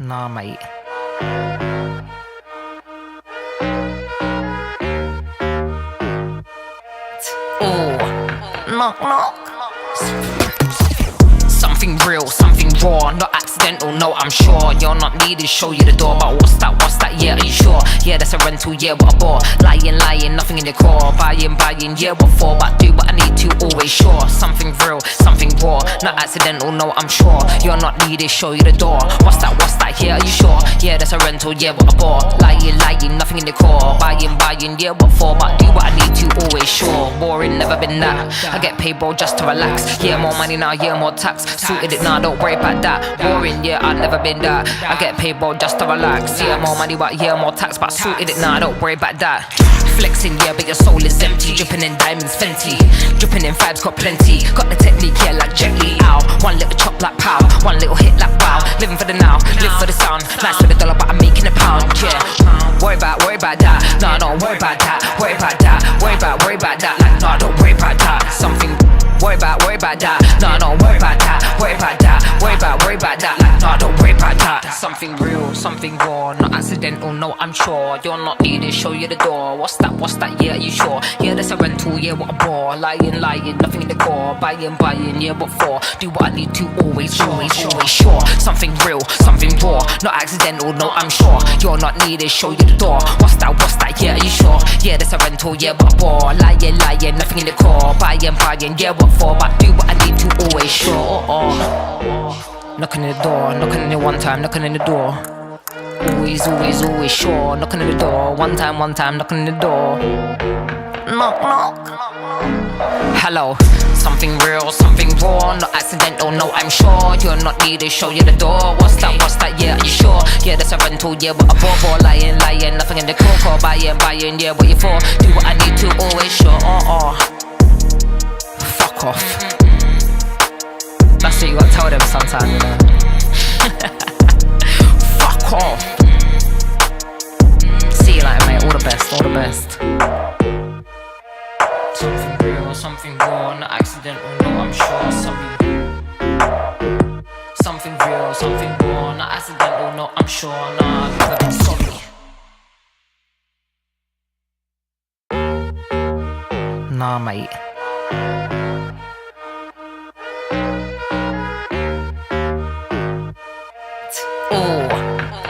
Nah, mate. Oh, knock, knock. Something real, something raw, not accidental, no, I'm sure. You're not needed, show you the door, but what's that, yeah, are you sure? Yeah, that's a rental, yeah, what a bore. Lying, nothing in the core. Buying, yeah, what for? But do what I need to, always sure. Something real, something raw, not accidental, no, I'm sure. You're not needed, show you the door. What's that, yeah, are you sure? Yeah, that's a rental, yeah, what a bore. Lying, nothing in the core. Buying, yeah, what for? But do what I need to, always sure. Boring, never been that. I get paid, bro, just to relax. Yeah, more money now, yeah, more tax. Suited it now, don't worry about that. Boring, yeah, I've never been that. I get paid, bro, just to relax. Yeah, more money, but yeah, more tax. But suited it now, don't worry about that. Flexing, yeah, but your soul is empty. Dripping in diamonds, Fenty. Dripping in vibes, got plenty. Got the technique, yeah, like Jet Li. Ow. One little chop like pow. One little hit like wow. Living for the now, live for the sound. Nice for the dollar, but I'm making a pound, yeah. Worry about that. No, don't worry about that. Worry about that. Worry about that. Like, no, don't worry about that. Something. Worry about that. No, don't worry about that. Worry about that. Worry about that. Like, no, don't worry about that. Something real, something raw, not accidental, no, I'm sure. You're not needed, show you the door. What's that, yeah, are you sure? Yeah, that's a rental, yeah, what a bore. Lying, nothing in the core. Buying, yeah, what for? Do what I need to, always sure. Something real, something raw, not accidental, no, I'm sure. You're not needed, show you the door. What's that, yeah, are you sure? Yeah, that's a rental, yeah, what a bore. Lying, nothing in the core. Buying, yeah, what for? But do what I need to, always sure. Knocking in the door, knocking in it one time, knocking in the door. Always sure. Knocking in the door, one time, knocking in the door. Knock. Hello, something real, something raw, not accidental, no, I'm sure. You're not needed, show you the door. What's that, yeah, are you sure? Yeah, that's a rental, yeah, what a bore. Lying, nothing in the core. Buying, yeah, what you for? Do what I need to, always sure. Fuck off. That's what you gotta tell them sometimes, you know. Fuck off. See you later, mate. All the best. Something real, something raw, not accidental, no, I'm sure. Something real, something raw, not accidental, no, I'm sure. Nah, I've never been sorry. Nah, mate.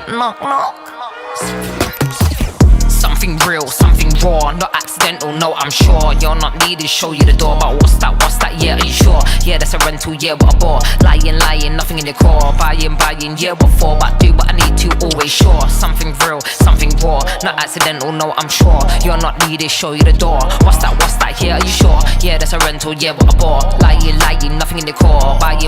Knock. Something real, something raw, not accidental, no, I'm sure. You're not needed, show you the door. But what's that, yeah, are you sure? Yeah, that's a rental, yeah, what a bore. Lying, nothing in the core. Buying, yeah, what for? But do what I need to, always sure. Something real, something raw, not accidental, no, I'm sure. You're not needed, show you the door. What's that, yeah, are you sure? Yeah, that's a rental, yeah, what a bore. Lying, nothing in the core. Buying,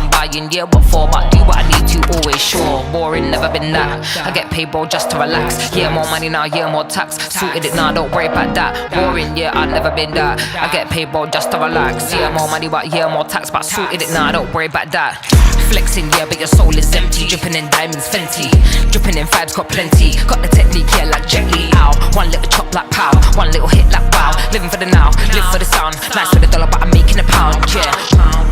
yeah, what for? But do what I need to, always sure. Boring, never been that. I get paid, bro, just to relax. Yeah, more money now, yeah, more tax. Suited it now, don't worry about that. Boring, yeah, I've never been that. I get paid, bro, just to relax. Yeah, more money, but yeah, more tax. But suited it now, don't worry about that. Flexing, yeah, but your soul is empty. Dripping in diamonds, Fenty. Dripping in vibes, got plenty. Got the technique, yeah, like Jet Li. Ow. One little chop like pow. One little hit like wow. Living for the now, live for the sound. Nice for the dollar, but I'm making a pound, yeah.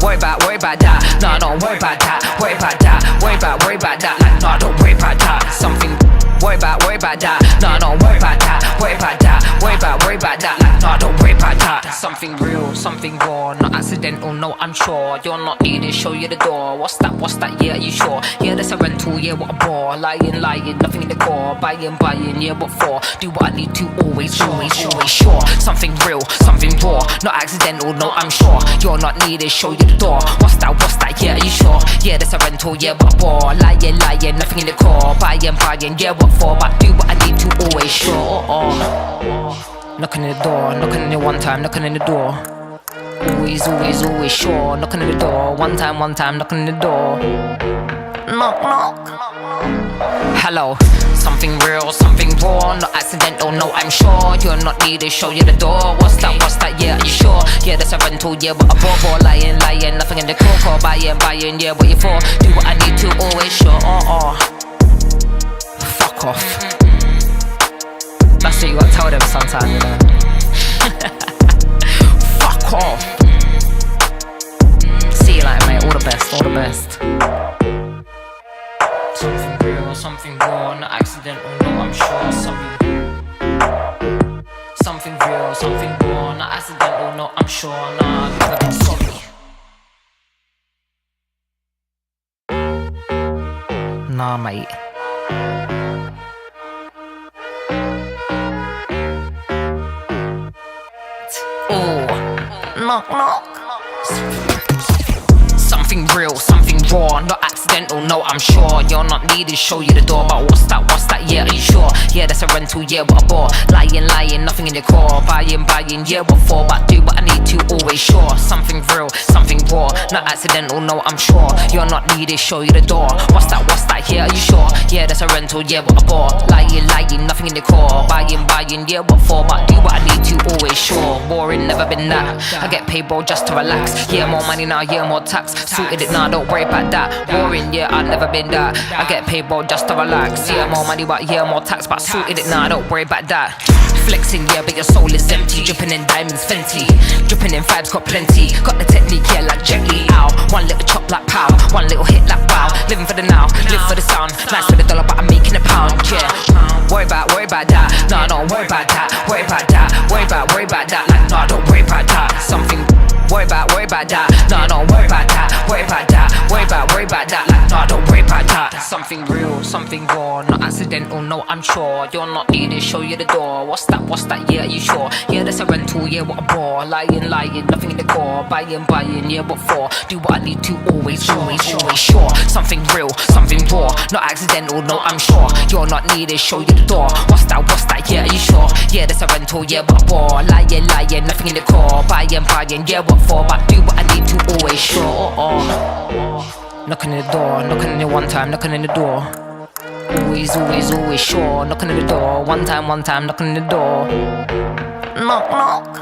Worry about that. No, don't worry about that. Worry about that. Worry about that. Like, no, don't worry about that. Something. Worry about that. No, don't worry about that. Worry about that. Worry about that. Like, no, don't worry about that. Something real, something raw, not accidental, no, I'm sure. You're not needed, show you the door. What's that, yeah, are you sure? Yeah, that's a rental, yeah, what a bore. Lying, nothing in the core. Buying, yeah, what for? Do what I need to, always sure. Something real, something raw, not accidental, no, I'm sure. You're not needed, show you the door. What's that, yeah, are you sure? Yeah, that's a rental, yeah, what a bore. Lying, nothing in the core. Buying, yeah, what for? But do what I need to, always sure. Knocking in the door, knocking in it one time, knocking in the door. Always sure. Knocking in the door, one time, knocking in the door. Knock. Hello, something real, something raw, not accidental, no, I'm sure. You're not needed, show you the door. What's that, yeah, are you sure? Yeah, that's a rental, yeah, what a bore. Lying, nothing in the core. Buying, yeah, what you for? Do what I need to, always sure. Fuck off. That's what you gotta tell them sometimes, you know. Fuck off. See you later, mate. All the best. Something real, something raw, not accidental, no, I'm sure. Something real, something raw, not accidental, no, I'm sure. Nah, I've never been sorry. Nah, mate. Oh, knock knock. Something real, something raw, not accidental, no, I'm sure. You're not needed, show you the door. But what's that, yeah, are you sure? Yeah, that's a rental, yeah, what a bore. Lying, nothing in your core. Buying, yeah, what for? But do what I need to, always sure. Something real, something raw, not accidental, no, I'm sure. You're not needed, show you the door. What's that, yeah, are you sure? Yeah, that's a rental, yeah, what a bore. Lying, nothing in your core. Buying, yeah, what for? But do what I need to, always sure. Boring, never been that. I get paid, bro, just to relax. Yeah, more money now, yeah, more tax. Sorted it now, don't worry about that. Boring, yeah, I've never been that. I get paid, bro, just to relax. Yeah, more money, but yeah, more tax. But sorted it now, don't worry about that. Flexing, yeah, but your soul is empty. Dripping in diamonds, Fenty. Dripping in vibes, got plenty. Got the technique, yeah, like Jet Li. Ow. One little chop like pow. One little hit like wow. Living for the now, live for the sound. Nice for the dollar, but I'm making a pound, yeah. Worry about that. No, don't worry about that. Worry about that. Worry about that. Like, no, don't worry about that. Something. Worry about that. No, don't worry about that. Worry about that. Worry about that. Like, no, don't worry about that. Something real, something raw, not accidental, no, I'm sure. You're not needed, show you the door. What's that, yeah, are you sure? Yeah, that's a rental, yeah, what a bore. Lying, nothing in the core. Buying, yeah, what for? Do what I need to, always sure. Something real, something raw, not accidental, no, I'm sure. You're not needed, show you the door. What's that, yeah, are you sure? Yeah, that's a rental, yeah, what a bore. Lying, nothing in the core. Buying, yeah, what for? But do what I need to, always sure. Knocking in the door, knocking in it one time, knocking in the door. Always sure. Knocking in the door, one time, knocking in the door. Knock.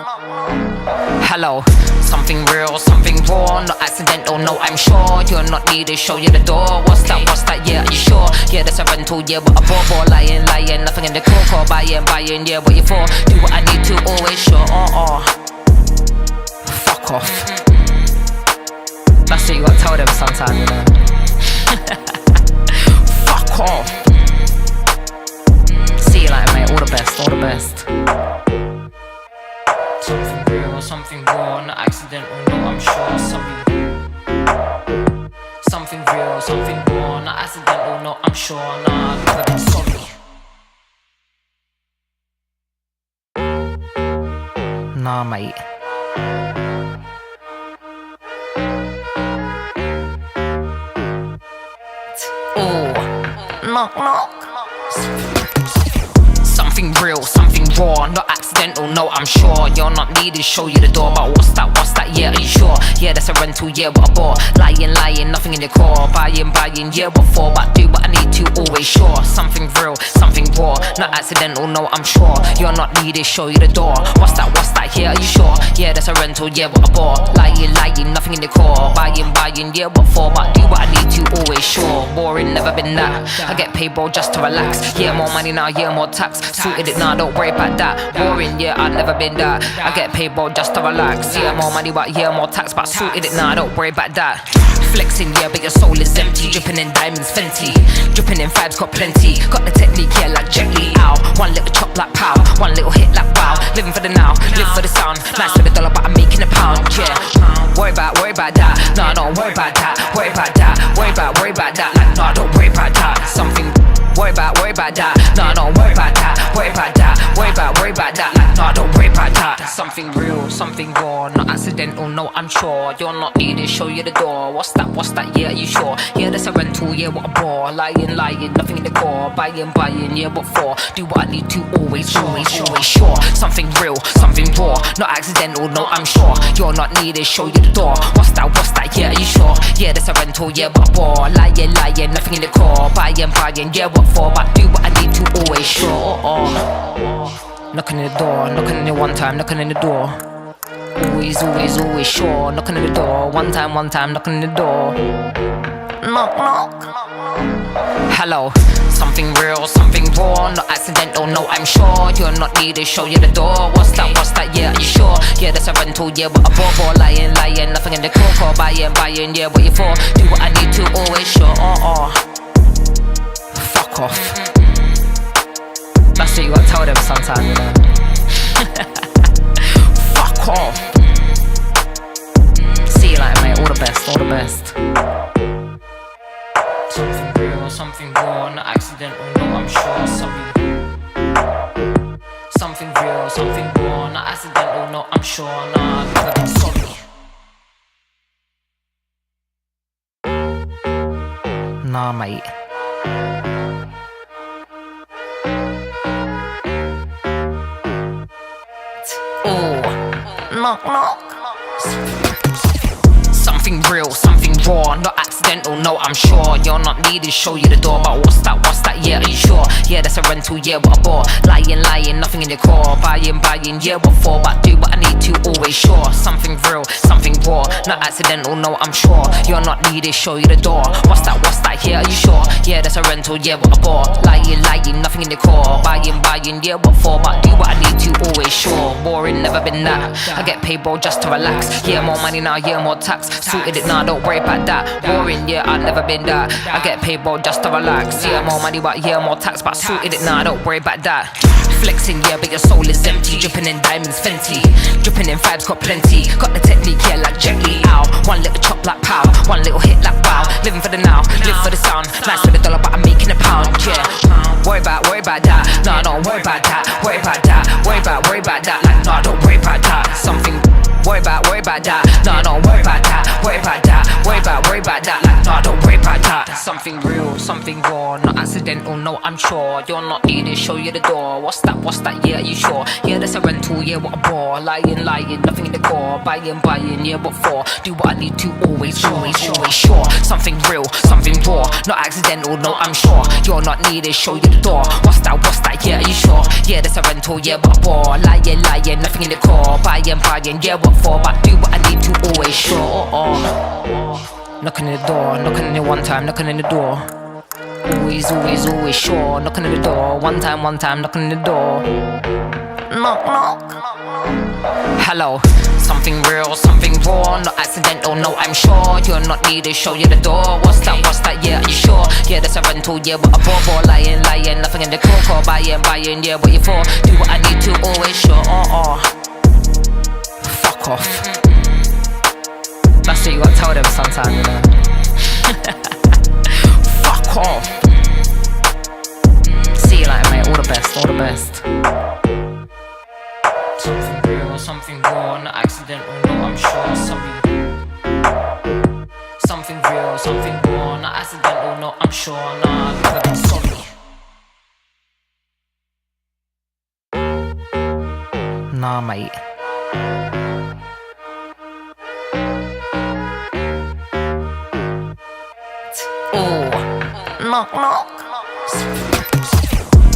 Hello. Something real, something raw, not accidental, no, I'm sure. You're not needed, show you the door. What's that, yeah, are you sure? Yeah, that's a rental, yeah, what a bore. Lying, nothing in the core. Buying, yeah, what you for? Do what I need to, always sure. Fuck off. That's what you gotta tell them sometime, you know. Fuck off. See you later, mate. All the best. Something real, something raw, not accidental, no, I'm sure. Something real, something raw, not accidental, no, I'm sure. Nah, I've never been sorry. Nah, mate. Knock. Something real, something raw, not accidental, no, I'm sure. You're not needed, show you the door. But what's that, yeah, are you sure? Yeah, that's a rental, yeah, what a bore. Lying, nothing in your core. Buying, yeah, what for? But do what I need to, always sure. Something real, something raw, not accidental, no, I'm sure. You're not needed, show you the door. What's that, yeah, are you sure? Yeah, that's a rental, yeah, what a bore. Lying, nothing in your core. Buying, yeah, what for? But do what I need to, always sure. Boring, never been that. I get paid, bro, just to relax. Yeah, more money now, yeah, more tax. Sorted it now, don't worry about that. Boring, yeah, I've never been that. I get paid, bro, just to relax. Yeah, more money, but yeah, more tax. But sorted it now, don't worry about that. Flexing, yeah, but your soul is empty. Dripping in diamonds, Fenty. Dripping in vibes, got plenty. Got the technique, yeah, like Jet Li. Ow. One little chop like pow. One little hit like wow. Living for the now, live for the sound. Nice for the dollar, but I'm making a pound, yeah. Worry about that. No, don't worry about that. Worry about that. Worry about that. Like, no, don't worry about that. Something. Worry about that. No, don't worry about that. Worry about that. Worry about that. Like, no, don't worry about that. Something real, something raw, not accidental, no, I'm sure. You're not needed, show you the door. What's that, yeah, are you sure? Yeah, that's a rental, yeah, what a bore. Lying, nothing in the core. Buying, yeah, what for? Do what I need to, always sure. Something real, something raw, not accidental, no, I'm sure. You're not needed, show you the door. What's that, yeah, are you sure? Yeah, that's a rental, yeah, what a bore. Lying, nothing in the core. Buying, yeah, what for? But do what I need to, always sure. Knocking in the door, knocking in it one time, knocking in the door. Always sure. Knocking in the door, one time, knocking in the door. Knock. Hello. Something real, something raw, not accidental, no, I'm sure. You're not needed, show you the door. What's that, yeah, are you sure? Yeah, that's a rental, yeah, what a bore. Lying, nothing in the core. Buying, yeah, what you for? Do what I need to, always sure. Fuck off. That's what you gotta tell them sometime, you know. Fuck off. See you later, mate. All the best, all the best. Something real, something raw, not accidental, no, I'm sure. Something real, something raw, not accidental, no, I'm sure. Nah, I've never been sorry. Nah, mate. Oh, knock, knock. Something real, something raw, not accidental, no, I'm sure. You're not needed, show you the door, but what's that, yeah, are you sure? Yeah, that's a rental, yeah, what a bore. Lying, nothing in your core. Buying, yeah, what for? But do what I need to, always sure. Something real, something raw, not accidental, no, I'm sure. You're not needed, show you the door. What's that, yeah, are you sure? Yeah, that's a rental, yeah, what a bore. Lying, nothing in your core. Buying, yeah, what for? But do what I need to, always sure. Boring, never been that. I get paid, bro, just to relax. Yeah, more money now, yeah, more tax. Sorted it now, don't worry about that. Boring, yeah, I've never been that. I get paid, bro, just to relax. Yeah, more money, but yeah, more tax. But sorted it now, don't worry about that. Flexing, yeah, but your soul is empty. Dripping in diamonds, Fenty. Dripping in vibes, got plenty. Got the technique, yeah, like Jet Li. Ow. One little chop like pow. One little hit like wow. Living for the now, live for the sound. Nice for the dollar, but I'm making a pound, yeah. Worry about that. No, don't worry about that. Worry about that. Worry about that. Like, no, don't worry about that. Something. Worry about that. No, don't worry about that. Worry about that. Worry about that. Like, no, don't worry about that. Something real, something raw, not accidental, no, I'm sure. You're not needed, show you the door. What's that, yeah, are you sure? Yeah, that's a rental, yeah, what a bore. Lying, nothing in the core. Buying, yeah, what for? Do what I need to, always sure. Something real, something raw, not accidental, no, I'm sure. You're not needed, show you the door. What's that, yeah, are you sure? Yeah, that's a rental, yeah, what a bore. Lying, nothing in the core. Buying, yeah, what for? But do what I need to, always sure. Knocking on the door, knocking on it one time, knocking on the door. Always sure. Knocking on the door, one time, knocking on the door. Knock. Hello. Something real, something raw, not accidental, no, I'm sure. You're not needed, show you the door. What's that, yeah, are you sure? Yeah, that's a rental, yeah, what a bore. Lying, nothing in the core. Buying, yeah, what you for? Do what I need to, always sure. Fuck off. That's what you gotta tell them sometime, you know. Fuck off. See you later, mate. All the best, all the best. Something real, something raw, not accidental, no, I'm sure. Something real, something raw, not accidental, no, I'm sure. Nah, I've never been sorry. Nah, mate. Knock.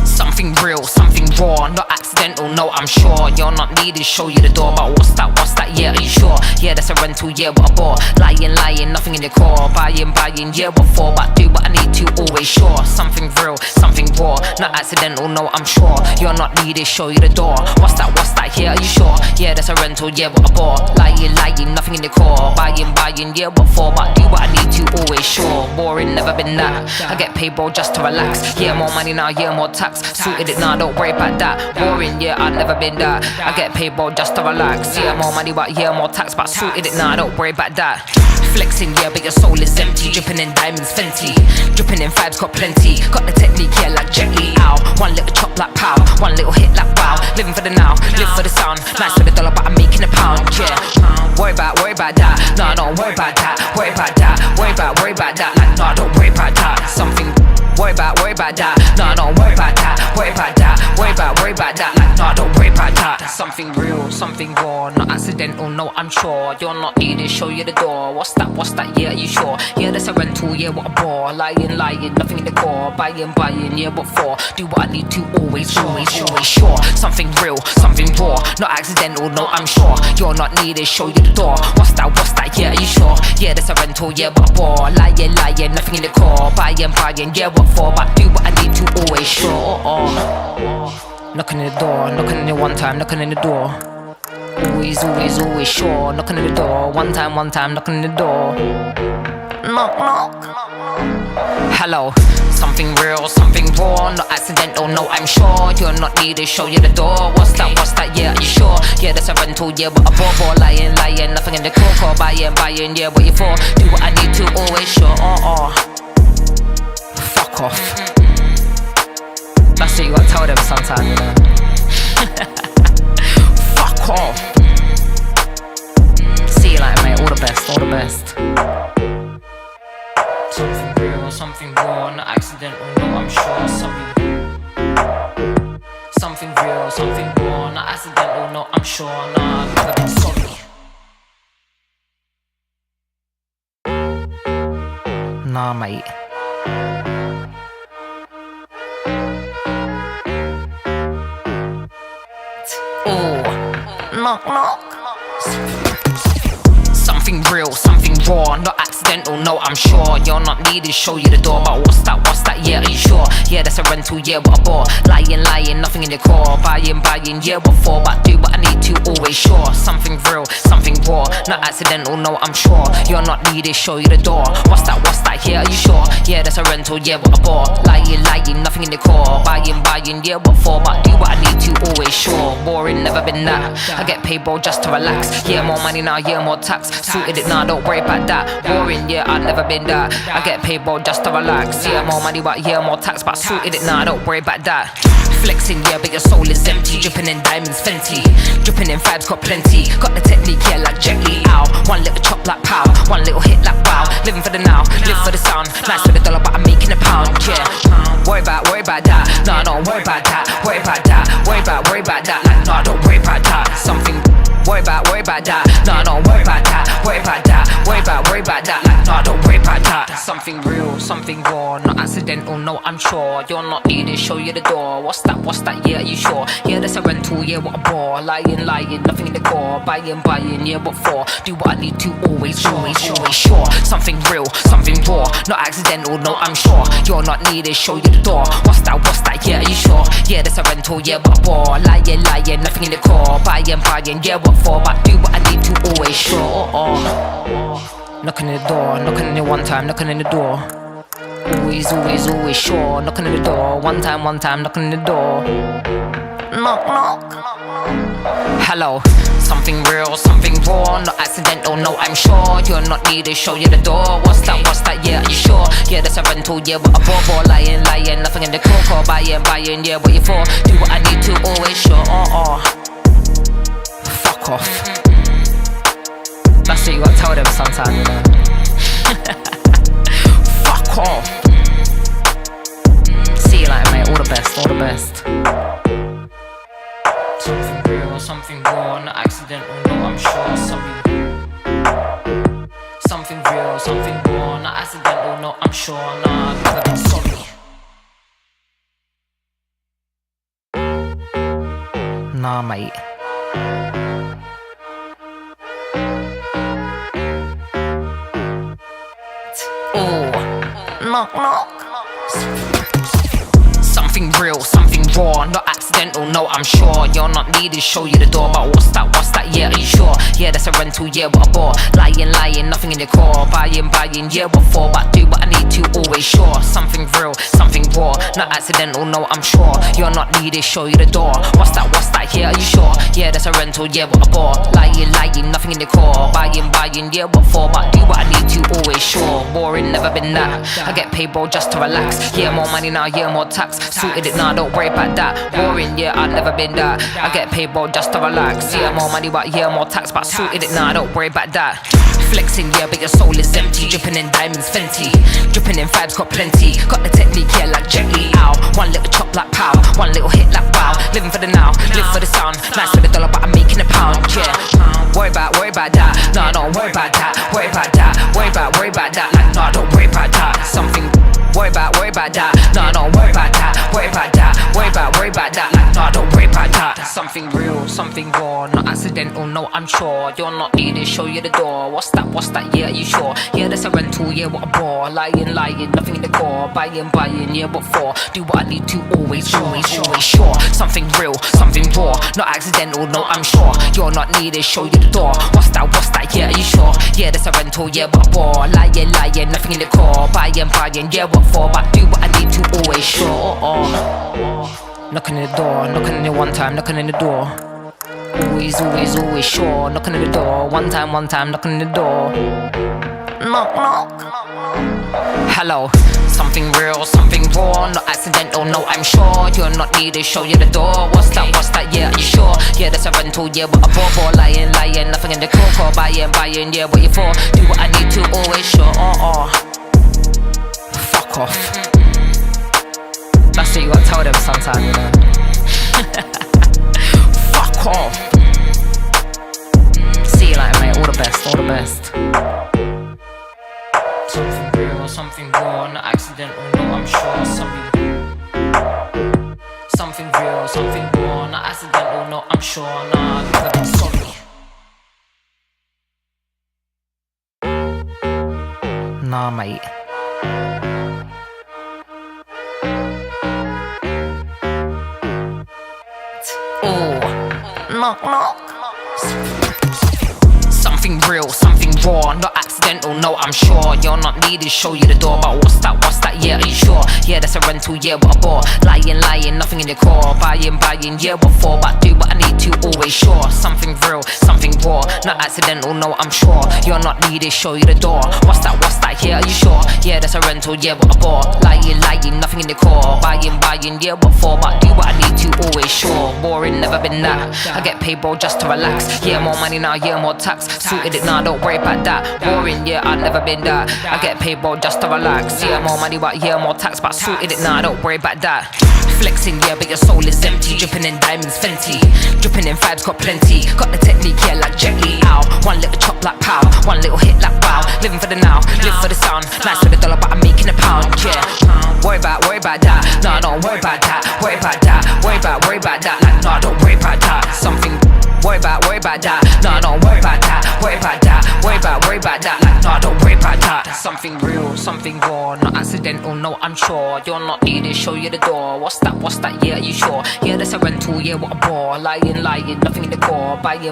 Something real, something raw, not accidental, no, I'm sure. You're not needed, show you the door. But what's that, yeah, are you sure? Yeah, that's a rental, yeah, what a bore. Lying, nothing in your core. Buying, yeah, what for? But do what I need to, always sure. Something real, something raw, not accidental, no, I'm sure. You're not needed, show you the door. What's that, yeah, are you sure? Yeah, that's a rental, yeah, what a bore. Lying, nothing in your core. Buying, yeah, what for? But do what I need to, always sure. Boring, never been that. I get paid, bro, just to relax. Yeah, more money now, yeah, more tax. Sorted it now, don't worry about that. Boring, yeah, I've never been that. I get paid, bro, just to relax. Yeah, more money, but yeah, more tax. But sorted it now, don't worry about that. Flexing, yeah, but your soul is empty. Dripping in diamonds, Fenty. Dripping in vibes, got plenty. Got the technique, yeah, like Jet Li. Ow. One little chop like pow. One little hit like wow. Living for the now, live for the sound. Nice for the dollar, but I'm making a pound, yeah. Worry about that. No, don't worry about that. Worry about that. Like, no, don't worry about that. Something. Worry about that. No, don't worry about that. Worry about that. Like, no, don't worry about that. Something real, something raw, not accidental, no, I'm sure. You're not needed, show you the door. What's that, yeah, are you sure? Yeah, that's a rental, yeah, what a bore. Lying, nothing in the core. Buying, yeah, what for? Do what I need to, always sure. Something real, something raw, not accidental, no, I'm sure. You're not needed, show you the door. What's that, yeah, are you sure? Yeah, that's a rental, yeah, what a bore. Lying, nothing in the core. Buying, yeah, what for? But do what I need to, always sure. Knocking on the door, knocking on it one time, knocking on the door. Always sure. Knocking on the door, one time, knocking on the door. Knock. Hello. Something real, something raw, not accidental, no, I'm sure. You're not needed, show you the door. What's that, yeah, are you sure? Yeah, that's a rental, yeah, but a bore, lying, nothing in the core, buying, yeah, what you for? Do what I need to, always sure, fuck off. That's what you gotta tell them sometime, you know. Fuck off. See you later, mate, all the best, all the best. Something real, something raw, not accidental, no, I'm sure. Something real, something raw, not accidental, no, I'm sure. Nah, I've never been sorry. Nah, mate. Oh, knock, knock. Something real, something raw, not accidental, no, I'm sure. You're not needed, show you the door. But what's that, yeah, are you sure? Yeah, that's a rental, yeah, what a bore. Lying, nothing in the core. Buying, yeah, what for? But do what I need to, always sure. Something real, something raw, not accidental, no, I'm sure. You're not needed, show you the door. What's that, yeah, are you sure? Yeah, that's a rental, yeah, what a bore. Lying, nothing in the core. Buying, yeah, what for? But do what I need to, always sure. Boring, never been that. I get paid, bro, just to relax. Yeah, more money now, yeah, more tax. Sorted it now, don't worry about that. Boring, yeah, I've never been that. I get paid, bro, just to relax. Yeah, more money, but yeah, more tax. But sorted it now, don't worry about that. Flexing, yeah, but your soul is empty. Dripping in diamonds, Fenty. Dripping in vibes, got plenty. Got the technique, yeah, like Jet Li. Ow. One little chop like pow. One little hit like wow. Living for the now, live for the sound. Nice for the dollar, but I'm making a pound, yeah. Worry about that. No, don't worry about that. Worry about that. Worry about that. Like, no, don't worry about that. Something. Worry about that. No, don't worry about that. Worry about that. Worry about that. Like, no, don't worry about that. Something real, something raw, not accidental, no, I'm sure. You're not needed, show you the door. What's that, yeah, are you sure? Yeah, that's a rental, yeah, what a bore. Lying, nothing in the core. Buying, yeah, what for? Do what I need to, always sure. Something real, something raw, not accidental, no, I'm sure. You're not needed, show you the door. What's that, yeah, are you sure? Yeah, that's a rental, yeah, what a bore. Lying, nothing in the core. Buying, yeah, what for? But do what I need to, always sure. Knocking on the door, knocking on it one time, knocking on the door. Always sure. Knocking on the door, one time, knocking on the door. Knock. Hello. Something real, something raw, not accidental, no, I'm sure. You're not needed, show you the door. What's that, yeah, are you sure? Yeah, that's a rental, yeah, what a bore. Lying, nothing in the core. Buying, yeah, what you for? Do what I need to, always sure. Fuck off. That's what you gotta tell them sometime, you know. Fuck off. See you later, mate, all the best, all the best. Something real, something raw, not accidental, no, I'm sure. Something real, something raw, not accidental, no, I'm sure. Nah, I've never been sorry. Nah, mate. Oh, knock. Something real, something raw, not accidental, no, I'm sure. You're not needed, show you the door. But what's that, yeah, are you sure? Yeah, that's a rental, yeah, what a bore. Lying, nothing in the core. Buying, yeah, what for? But do what I need to, always sure. Something real, something raw, not accidental, no, I'm sure. You're not needed, show you the door. What's that, yeah, are you sure? Yeah, that's a rental, yeah, what a bore. Lying, nothing in the core. Buying, yeah, what for? But do what I need to, always sure. Boring, never been that. I get paid, bro, just to relax. Yeah, more money now, yeah, more tax. Sorted it now, don't worry about that. Boring, yeah, I've never been that. I get paid, bro, just to relax. Yeah, more money, but yeah, more tax. But sorted it now, don't worry about that. Flexing, yeah, but your soul is empty. Dripping in diamonds, Fenty. Dripping in vibes, got plenty. Got the technique, yeah, like Jet Li. Ow. One little chop like pow. One little hit like wow. Living for the now, live for the sound. Nice for the dollar, but I'm making a pound, yeah. Worry about that. No, don't worry about that. Worry about that. Worry about that. Like, no, don't worry about that. Something. Worry about that. No, don't worry about that. Worry about that. Like, no, don't worry about that. Something real, something raw, not accidental, no, I'm sure. You're not needed, show you the door. What's that, yeah, are you sure? Yeah, that's a rental, yeah, what a bore. Lying, nothing in the core. Buying, yeah, what for? Do what I need to, always sure. Something real, something raw, not accidental, no, I'm sure. You're not needed, show you the door. What's that, yeah, are you sure? Yeah, that's a rental, yeah, what a bore. Lying, nothing in the core. Buying, yeah, what for? But do what I need to, always sure. Knocking in the door, knocking in it one time, knocking in the door. Always sure. Knocking in the door, one time, knocking in the door. Knock. Hello, something real, something raw, not accidental, no, I'm sure. You're not needed, show you the door. What's that, yeah, are you sure? Yeah, that's a rental, yeah, what a bore. Lying, nothing in the core. Buying, yeah, what you for? Do what I need to, always sure. Fuck off. That's what you gotta tell them sometime, you know. Fuck off. See you later, mate. All the best. Something real, something raw, not accidental, no, I'm sure. Something real, something raw, not accidental, no, I'm sure. Nah, I've never been sorry. Nah, mate. Knock. Something real, something raw, not accidental, no, I'm sure. You're not needed, show you the door. But what's that, yeah, are you sure? Yeah, that's a rental, yeah, what a bore. Lying, nothing in the core. Buying, yeah, what for? But do what I need to, always sure. Something real, something raw, not accidental, no, I'm sure. You're not needed, show you the door. What's that, yeah, are you sure? Yeah, that's a rental, yeah, what a bore. Lying, nothing in the core. Buying, yeah, what for? But do what I need to, always sure. Boring, never been that. I get paid, bro, just to relax. Yeah, more money now, yeah, more tax. Suited it now, don't worry about that. Boring, yeah, I've never been that. I get paid, bro, just to relax. Yeah, more money, but yeah, more tax. But suited it now, don't worry about that. Flexing, yeah, but your soul is empty. Dripping in diamonds, Fenty. Dripping in vibes, got plenty. Got the technique, yeah, like Jet Li. Ow. One little chop like pow. One little hit like wow. Living for the now, live for the sound. Nice with a dollar, but I'm making a pound, yeah. Worry about that. No, don't worry about that. Worry about that. Worry about that. Like, no, don't worry about that. Something. Worry about that. No, don't worry about that. Worry about that. Worry about that. Like, no, don't worry about that. Something real, something raw, not accidental, no, I'm sure. You're not needed, show you the door. What's that, yeah, are you sure? Yeah, that's a rental, yeah, what a bore. Lying, nothing in the core. Buying,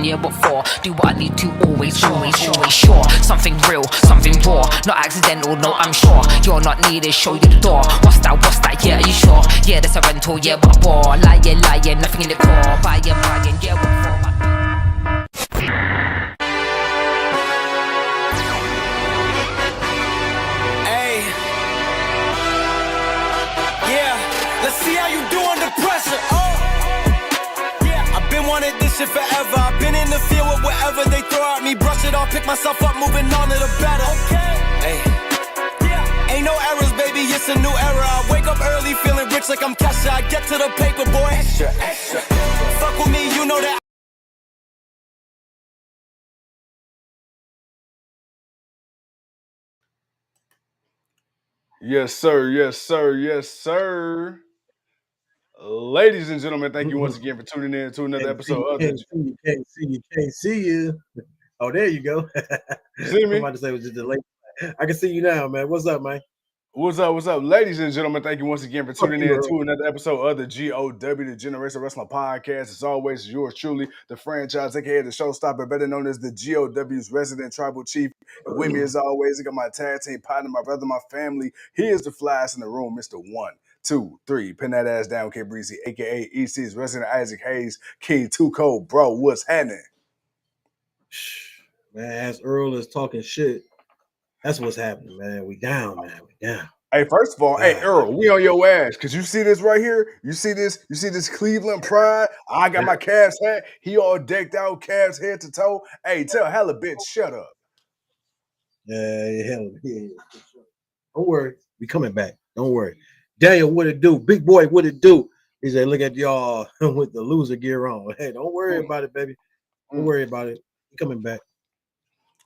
yeah, what for? Do what I need to, always sure. Something real, something raw, not accidental, no, I'm sure. You're not needed, show you the door. What's that, yeah, are you sure? Yeah, that's a rental, yeah, what a bore. Lying, nothing in the core. Buying, yeah, what for? Let's see how you do under pressure. I've been wanting this shit forever. I've been in the field with whatever they throw at me. Brush it off, pick myself up, moving on to the better. Hey. Ain't no errors, baby, it's a new era. I wake up early, feeling rich like I'm Kesha. I get to the paper, boy. Extra. Fuck with me, you know that. Yes, sir. Ladies and gentlemen, thank you once again for tuning in to another episode of the... Can't see you. Oh, there you go. You see me? I'm about to say it was just a late. I can see you now, man. What's up, man? What's up? Ladies and gentlemen, thank you once again for tuning in to another episode of the GOW, the Generation Wrestling Podcast. As always, yours truly, the franchise, aka the showstopper, better known as the GOW's resident tribal chief. And with me, as always, I got my tag team partner, my brother, my family. He is the flyest in the room, Mr. 1, 2, 3. Pin that ass down, K Breezy, aka EC's resident Isaac Hayes, King Too Cold. Bro, what's happening? Man, as Earl is talking shit, that's what's happening, man. We down, man. We down. Hey, first of all, hey Earl, we on your ass. Cause you see this right here? You see this Cleveland pride? I got my Cavs hat. He all decked out, Cavs head to toe. Hey, tell hella bitch, shut up. Yeah. Don't worry. We coming back. Don't worry. Daniel, what it do? Big boy, what it do? He said, look at y'all with the loser gear on. Hey, don't worry about it, baby. Don't worry about it. We coming back.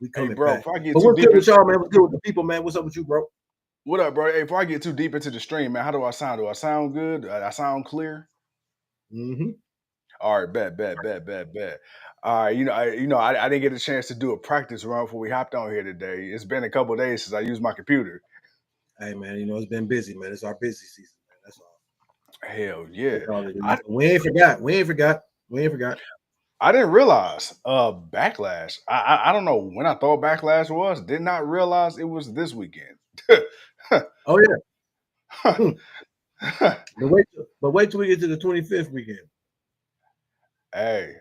We coming bro, back. If I get but too what's deep good with y'all, man? What's good with the people, man? What's up with you, bro? What up, bro? Hey, before I get too deep into the stream, man, how do I sound? Do I sound good? I sound clear? Mm-hmm. All right, bet. All right, I didn't get a chance to do a practice run before we hopped on here today. It's been a couple of days since I used my computer. Hey man, it's been busy, man. It's our busy season, man. That's all. Hell yeah. That's all it is. I, We ain't forgot. We ain't forgot. We ain't forgot. I didn't realize backlash. I don't know when I thought backlash was. Did not realize it was this weekend. Oh yeah. But wait till we get to the 25th weekend. Hey!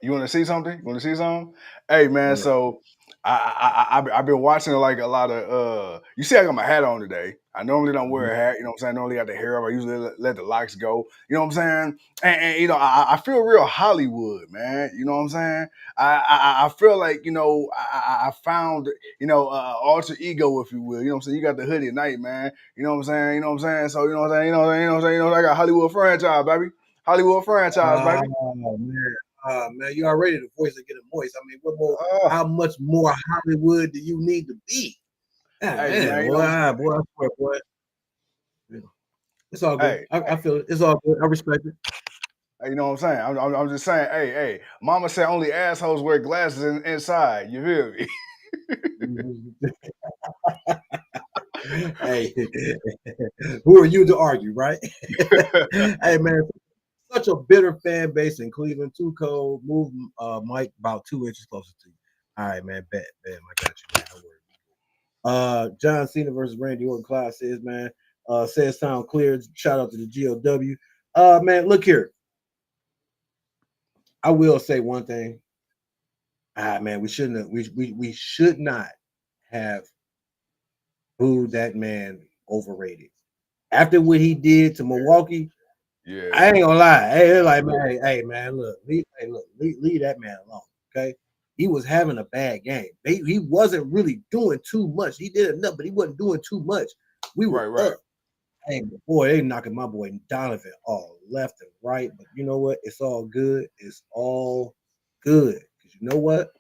You want to see something? You want to see something? Hey, man. Yeah. So I've been watching like a lot of. You see, I got my hat on today. I normally don't wear a hat. You know what I'm saying? I normally got the hair up. I usually let the locks go. You know what I'm saying? And I feel real Hollywood, man. You know what I'm saying? I feel like I found alter ego, if you will. You know what I'm saying? You got the hoodie at night, man. You know what I'm saying? You know what I'm saying? So you know what I'm saying? I got Hollywood franchise, baby. Hollywood franchise, baby. Man, you already the voice of getting moist. I mean, what more? Oh, How much more Hollywood do you need to be? hey, Man, man, boy, I swear, boy. Yeah. It's all good. hey, I feel it. It's all good. I respect it. you know what I'm saying? I'm just saying, hey, Mama said only assholes wear glasses inside. You feel me? Hey, who are you to argue, right? Hey, man, such a bitter fan base in Cleveland. Too cold. Move Mike about 2 inches closer to you. All right, man. Bet. I got you, man. Don't worry. John Cena versus Randy Orton. Clyde says, man. Says sound clear. Shout out to the GOW. Man, look here. I will say one thing. Man, we shouldn't have, we should not have booed that man overrated. After what he did to Milwaukee, Yeah. I ain't gonna lie. Hey, like, man, hey, man, look, leave that man alone. Okay. He was having a bad game. He wasn't really doing too much. He did enough, but he wasn't doing too much. We were Right. up. Hey, boy, they knocking my boy Donovan all left and right. But you know what? It's all good. It's all good. Because you know what?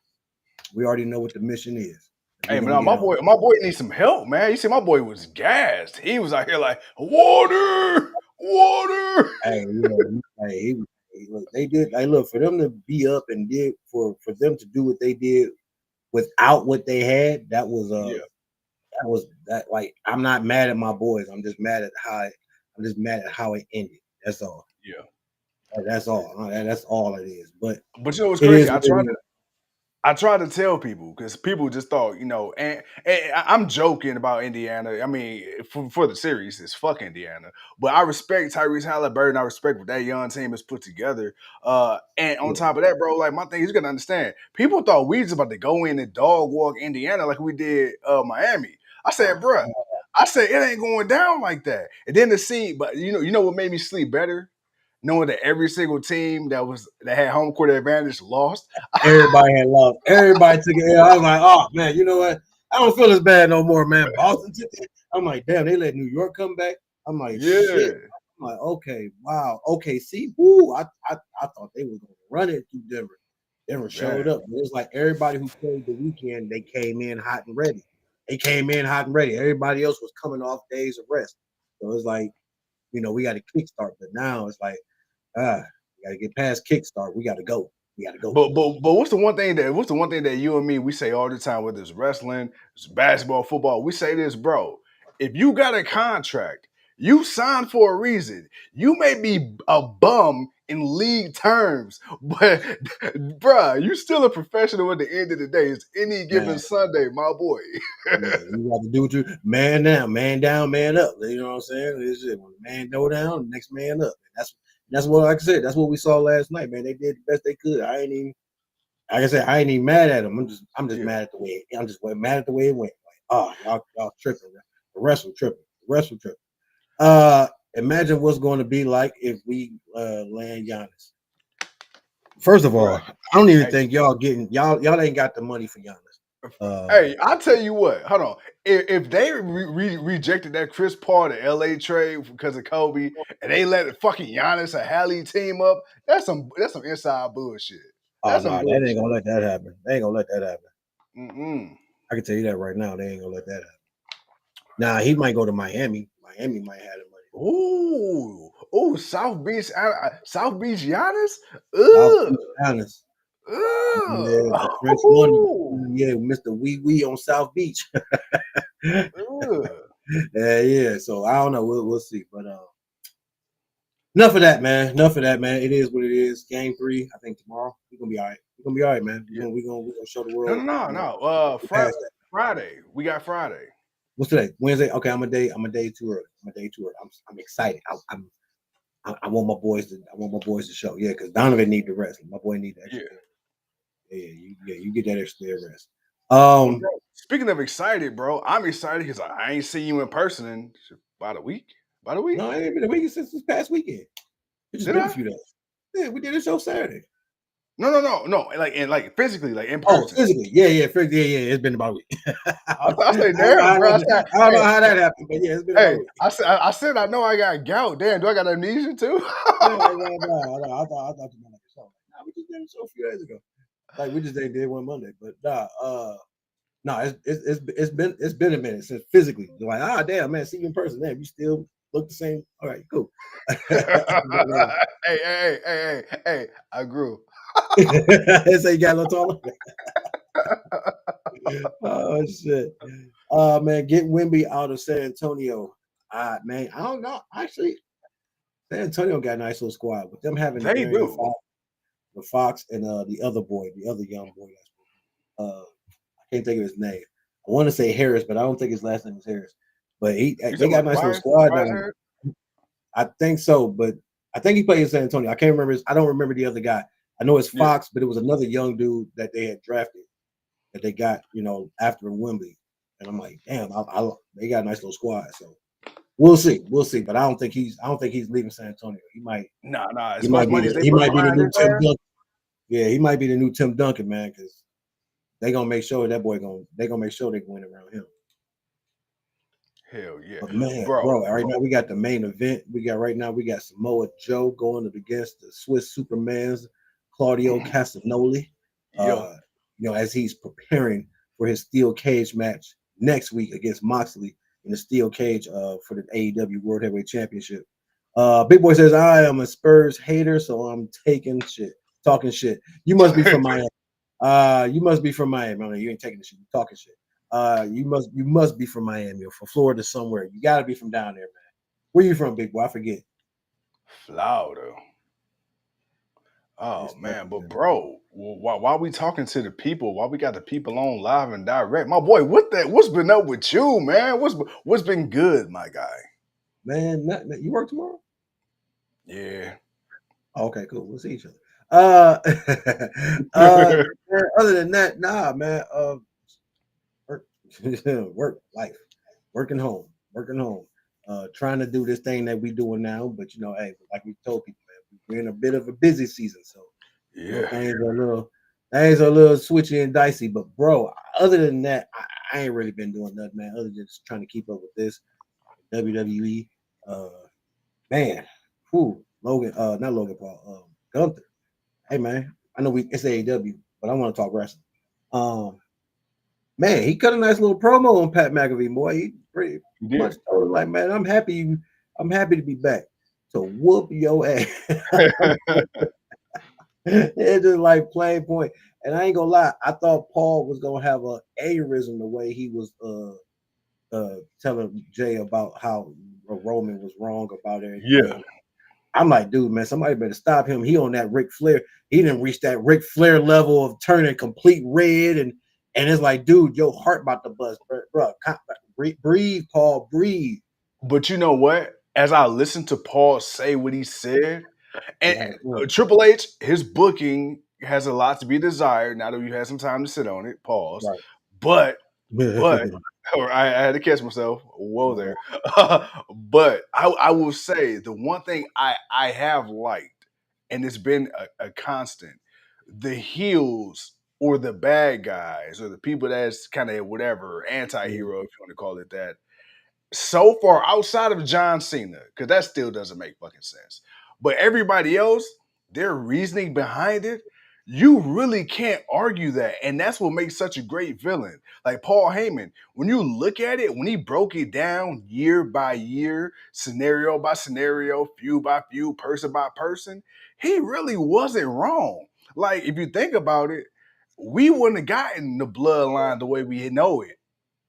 We already know what the mission is. Hey, man, my boy needs some help, man. You see, my boy was gassed. He was out here like, water. Hey, look, they did. Hey, look, for them to be up and did for them to do what they did without what they had, that was that. Like, I'm not mad at my boys. I'm just mad at how it ended. That's all. Yeah. That's all. That's all it is. But you know what's it crazy? is. I try to tell people because people just thought, and I'm joking about Indiana. I mean, for the series, it's fuck Indiana. But I respect Tyrese Halliburton. I respect what that young team has put together. And on top of that, bro, like my thing is, you gotta understand, people thought we was about to go in and dog walk Indiana like we did Miami. I said, bruh, it ain't going down like that. And then but you know what made me sleep better? Knowing that every single team that had home court advantage lost. Everybody had lost. Everybody took it. I was like, oh man, you know what? I don't feel as bad no more, man. Boston took it. I'm like, damn, they let New York come back. I'm like, shit. I'm like, okay, wow, okay. See, woo, I thought they were gonna run it through Denver. Denver showed up. It was like everybody who played the weekend, they came in hot and ready. Everybody else was coming off days of rest. So it's like, we got a kickstart, but now it's like, we got to get past kickstart. We got to go. But what's the one thing that you and me we say all the time, whether it's wrestling, it's basketball, football, we say this, bro. If you got a contract, you signed for a reason. You may be a bum in league terms, but bruh, you still a professional at the end of the day. It's any given Sunday, my boy. Yeah, you got to do what you man down, man up. You know what I'm saying? It's just when the man go down, next man up. That's what, like I said, that's what we saw last night, man. They did the best they could. I ain't even mad at them. I'm just mad at the way. I'm just mad at the way it went. Like, y'all tripping. The rest were tripping. Imagine what's going to be like if we land Giannis. First of all, I don't even think y'all ain't got the money for Giannis. Hey, I'll tell you what. Hold on. If they rejected that Chris Paul to LA trade because of Kobe, and they let the fucking Giannis and Hallie team up, that's some inside bullshit. That's no, they ain't gonna let that happen. They ain't gonna let that happen. Mm-mm. I can tell you that right now. They ain't gonna let that happen. Nah, he might go to Miami. Miami might have the money. Oh, South Beach Giannis. South Ugh. Beach Giannis. Yeah, the Ugh. French Wonder. Yeah, Mr. Wee Wee on South Beach. Ugh. Yeah. So I don't know. We'll see. But enough of that, man. Enough of that, man. It is what it is. Game 3, I think tomorrow. We're gonna be all right. We're gonna be all right, man. Yeah. We're gonna show the No, world. no, no, You know, no. we're past that. Friday. We got Friday. What's today? Wednesday. Okay, I'm a day too early. I'm excited. I want my boys to show. Yeah, because Donovan need the rest. My boy need the extra. Yeah, you get that extra day of rest. Well, bro, speaking of excited, bro, I'm excited because I ain't seen you in person in about a week. About a week? No, I ain't been a week since this past weekend. It just Did been I? a few days. Yeah, we did a show Saturday. No. Like physically, like in Oh, person. physically. Yeah. It's been about a week. I say, damn, bro. I don't know how that happened, but yeah, it's been about a Hey, week. I said I know I got gout. Damn, do I got amnesia too? No. I thought you meant like a show. Nah, we just did a show a few days ago. Like we just did one Monday, but it's been a minute since physically. You're like, damn, man, see you in person. Damn, you still look the same. All right, cool. Hey, I grew. So you got a little taller. Oh shit. Man, get Wemby out of San Antonio. Man, I don't know. Actually, San Antonio got a nice little squad with them having They De'Aaron do. Fox, the Fox, and the other boy, the other young boy. I can't think of his name. I want to say Harris, but I don't think his last name is Harris. But they got a nice little squad now. I think so, but I think he played in San Antonio. I can't remember. I don't remember the other guy. I know it's Fox, but it was another young dude that they had drafted that they got, after Wemby. And I'm like, damn, they got a nice little squad. So we'll see, but I don't think he's leaving San Antonio. He might. Nah. He might be the new Tim Duncan. Yeah, he might be the new Tim Duncan, man, because they gonna make sure they gonna make sure they win around him. Hell yeah. But man, bro, right now we got the main event. We got Samoa Joe going up against the Swiss Superman's Claudio Castagnoli. As he's preparing for his steel cage match next week against Moxley in the steel cage for the AEW World Heavyweight Championship. Big Boy says, I am a Spurs hater, so I'm talking shit. You must be from Miami. You must be from Miami. I mean, you ain't taking the shit. You're talking shit. You must be from Miami or from Florida somewhere. You got to be from down there, man. Where you from, Big Boy? I forget. Florida. Oh man, but bro, why we talking to the people? Why we got the people on live and direct? My boy, what's been up with you, man? What's been good, my guy? Man, you work tomorrow? Yeah. Okay, cool. We'll see each other. Other than that, nah, man. Work, life, working home. Trying to do this thing that we doing now, but hey, like we told people, man, we're in a bit of a busy season, so things are a little switchy and dicey. But bro, other than that, I ain't really been doing nothing, man. Other than just trying to keep up with this WWE. Man, Logan, not Logan Paul, Gunther. Hey man, I know it's AEW, but I want to talk wrestling. Man, he cut a nice little promo on Pat McAfee, boy. He pretty much told him like, man, I'm happy to be back. So whoop your ass. It's just like plain point. And I ain't gonna lie, I thought Paul was gonna have a aneurysm the way he was telling Jay about how Roman was wrong about it. Yeah. I'm like, dude, man, somebody better stop him. He on that Ric Flair. He didn't reach that Ric Flair level of turning complete red. And it's like, dude, your heart about to bust, bro. Breathe, Paul, breathe. But you know what? As I listened to Paul say what he said, and Triple H, his booking has a lot to be desired now that you had some time to sit on it. Pause. Right. But I had to catch myself. Whoa there. But I will say the one thing I have liked, and it's been a constant, the heels or the bad guys or the people that's kind of whatever, anti-hero, if you want to call it that, so far outside of John Cena, because that still doesn't make fucking sense. But everybody else, their reasoning behind it, You really can't argue that. And that's what makes such a great villain. Like Paul Heyman, when you look at it, when he broke it down year by year, scenario by scenario, feud by feud, person by person, he really wasn't wrong. Like, if you think about it, we wouldn't have gotten the bloodline the way we know it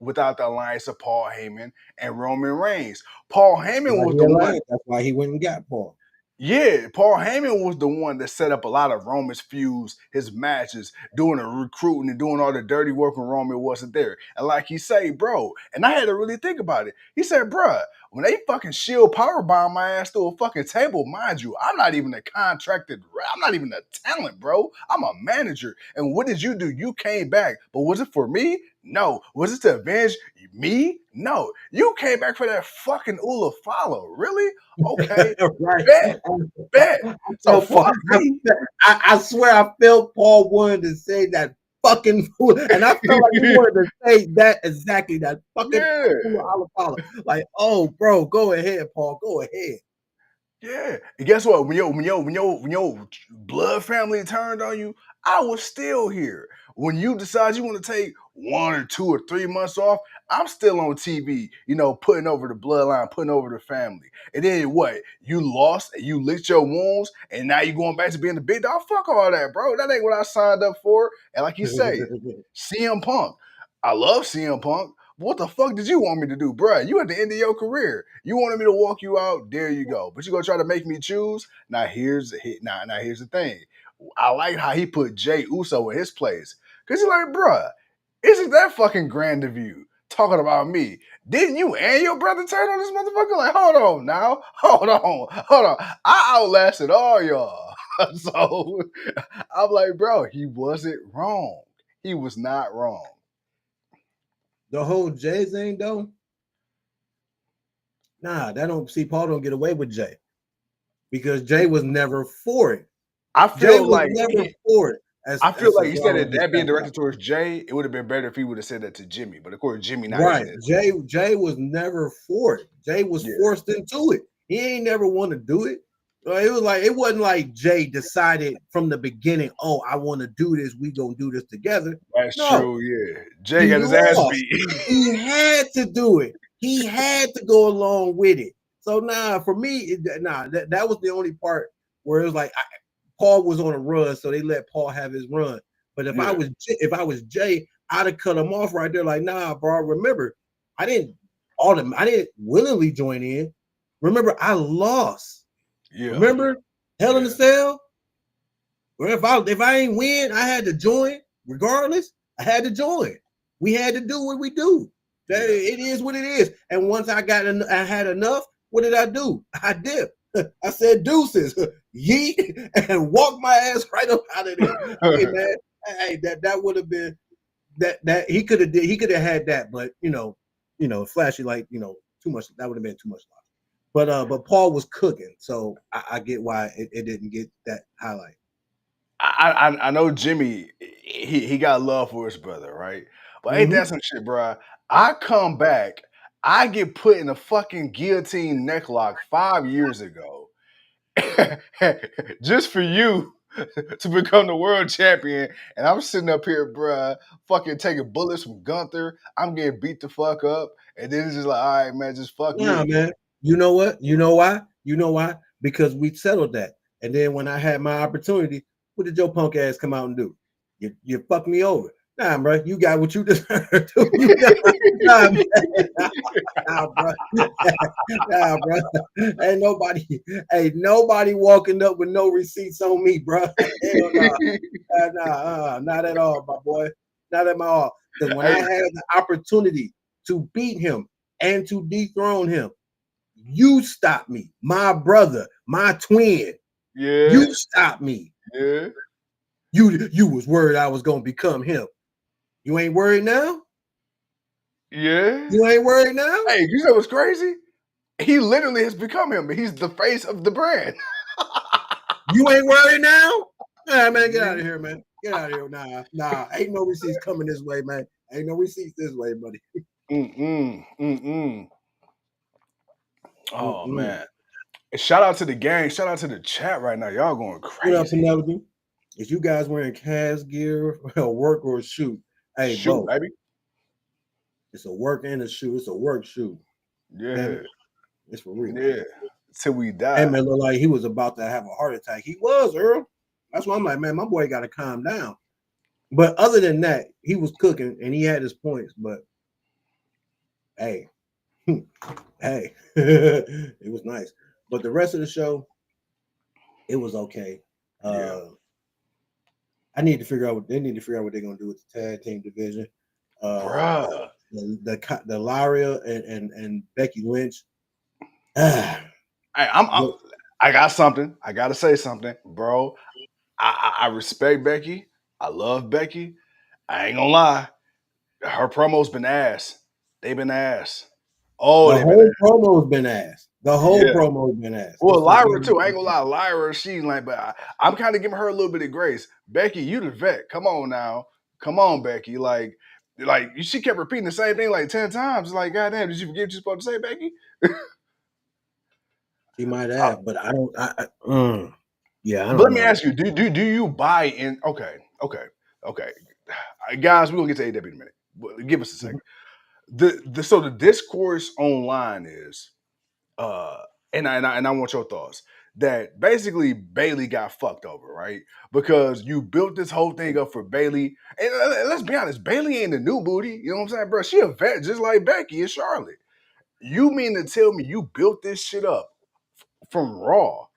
without the alliance of Paul Heyman and Roman Reigns. Paul Heyman was the one. That's why he went and got Paul. Yeah, Paul Heyman was the one that set up a lot of Roman's feuds, his matches, doing the recruiting and doing all the dirty work when Roman wasn't there. And like he said, bro, and I had to really think about it. He said, bruh, when they fucking shield powerbomb my ass through a fucking table, mind you, I'm not even a contracted, I'm not even a talent, bro. I'm a manager. And what did you do? You came back. But was it for me? No. Was it to avenge me? No. You came back for that fucking Ula follow. Really? Okay. Right. Bet. So fuck me. I swear I felt Paul wanted to say that fucking fool, and I felt like he wanted to say that exactly, that fucking fool. Like, oh, bro, go ahead, Paul, go ahead. Yeah. And guess what? When your blood family turned on you, I was still here. When you decide you want to take 1 or 2 or 3 months off, I'm still on TV, putting over the bloodline, putting over the family. And then what? You lost and you licked your wounds, and now you're going back to being the big dog. Fuck all that, bro. That ain't what I signed up for. And like you say, CM Punk. I love CM Punk. What the fuck did you want me to do, bruh? You at the end of your career. You wanted me to walk you out. There you go. But you gonna try to make me choose? Now here's the thing. I like how he put Jay Uso in his place. Cause he's like, bruh, isn't that fucking grand of you talking about me? Didn't you and your brother turn on this motherfucker? Like, hold on now. Hold on. I outlasted all y'all. So I'm like, bro, he wasn't wrong. He was not wrong. The whole Jay thing, though, nah, that don't see Paul don't get away with Jay because Jay was never for it. I feel like never for it. I feel like he said that being directed towards Jay, it would have been better if he would have said that to Jimmy. But of course, Jimmy not right. Jay was never for it. Jay was forced into it. He ain't never want to do it. It wasn't like Jay decided from the beginning, oh, I want to do this. We gonna do this together. That's true, yeah. Jay got his ass beat. He had to do it. He had to go along with it. So for me, that was the only part where it was like Paul was on a run, so they let Paul have his run. But if I was Jay, I'd have cut him off right there. Like, nah, bro. Remember, I didn't willingly join in. Remember, I lost. Yeah. Remember, Hell in the Cell. Well, if I ain't win, I had to join. Regardless, I had to join. We had to do what we do. It is what it is. And once I had enough. What did I do? I dipped. I said deuces, yeet, and walked my ass right up out of there. Hey man, that would have been that he could have had that, but flashy too much. That would have been too much. But Paul was cooking, so I get why it didn't get that highlight. I know Jimmy, he got love for his brother, right? But ain't that some shit, bro? I come back, I get put in a fucking guillotine necklock 5 years ago, just for you to become the world champion, and I'm sitting up here, bruh, fucking taking bullets from Gunther. I'm getting beat the fuck up, and then it's just like, all right, man, just fuck me. Man. You know what? You know why? You know why? Because we settled that. And then when I had my opportunity, what did your punk ass come out and do? You fucked me over. Nah, bro, you got what you deserve. Bro. Nah, bro. Ain't nobody walking up with no receipts on me, bro. Not at all, my boy. Not at all. Because when I had the opportunity to beat him and to dethrone him, you stopped me, my brother, my twin. Yeah. You stopped me. Yeah. You was worried I was gonna become him. You ain't worried now? Yeah. You ain't worried now? Hey, you know what's crazy? He literally has become him. He's the face of the brand. You ain't worried now? Nah, man, get out of here, man. Get out of here. Nah. Ain't no receipts coming this way, man. Ain't no receipts this way, buddy. Oh, man. Shout out to the gang. Shout out to the chat right now. Y'all going crazy. What up, Penelope? Is you guys wearing cast gear, work or shoot? Hey, Shoot, both. baby. It's a work and a shoot. It's a work shoot. Damn Yeah, it. It's for real. yeah. Till we Hey die. man, looked like he was about to have a heart attack. He was, Earl. That's why I'm like, man, my boy got to calm down. But other than that, he was cooking and he had his points. But hey, hey, it was nice. But the rest of the show, it was okay. Yeah, Uh, I need to figure out what they need to figure out what they're gonna do with the tag team division. Uh, bruh. the Laria and Becky Lynch. Ah, Hey, I got something. I gotta say something, bro. I respect Becky. I love Becky. I ain't gonna lie. Her promos been ass. They been ass. Oh, the they been whole ass. promo's been ass. The whole Yeah. promo's been ass. Well, It's like Lyra too. I ain't gonna lie. Lyra, she's like, but I'm kind of giving her a little bit of grace. Becky, you the vet. Come on now. Come on, Becky. She kept repeating the same thing like 10 times. It's like, goddamn, did you forget what you're supposed to say, Becky? she might Uh, have, but I don't. Yeah, I but let don't me know. ask you, do you buy in? Okay. Guys, we're gonna get to AW in a minute. Give us a second. So the discourse online is uh and I want your thoughts that basically Bailey got fucked over, right? Because you built this whole thing up for Bailey. And let's be honest, Bailey ain't the new booty. You know what I'm saying, bro? She a vet just like Becky and Charlotte. You mean to tell me you built this shit up from Raw?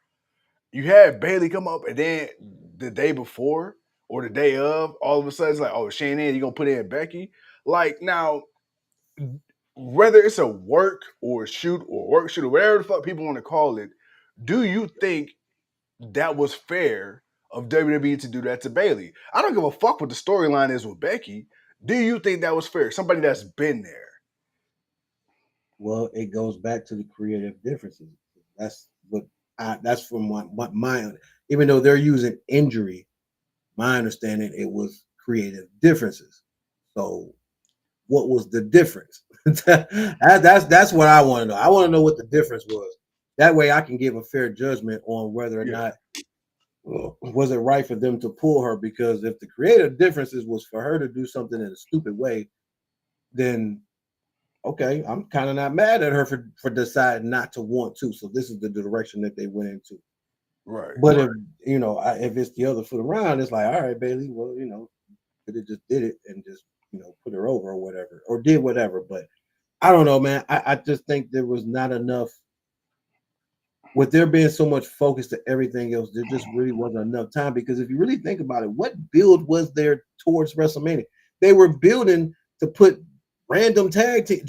You had Bailey come up and then the day before or the day of, all of a sudden it's like, oh, she ain't in, you gonna put in Becky? Like now, whether it's a work shoot or whatever the fuck people want to call it, do you think that was fair of WWE to do that to Bailey? I don't give a fuck what the storyline is with Becky. Do you think that was fair? Somebody that's been there. Well, it goes back to the creative differences. That's what that's from what my even though they're using injury, my understanding it was creative differences. So what was the difference? That's what I want to know. I want to know what the difference was. That way I can give a fair judgment on whether or Yeah, not was it right for them to pull her, because if the creative differences was for her to do something in a stupid way, then okay, I'm kind of not mad at her for deciding not to want to. So this is the direction that they went into. right. But if if it's the other foot around, it's like, all right, Bailey, well, could have just did it and just put her over or whatever, or did whatever. But I don't know, man. I just think there was not enough. With there being so much focus to everything else, there just really wasn't enough time. Because if you really think about it, what build was there towards WrestleMania? They were building to put random tag team,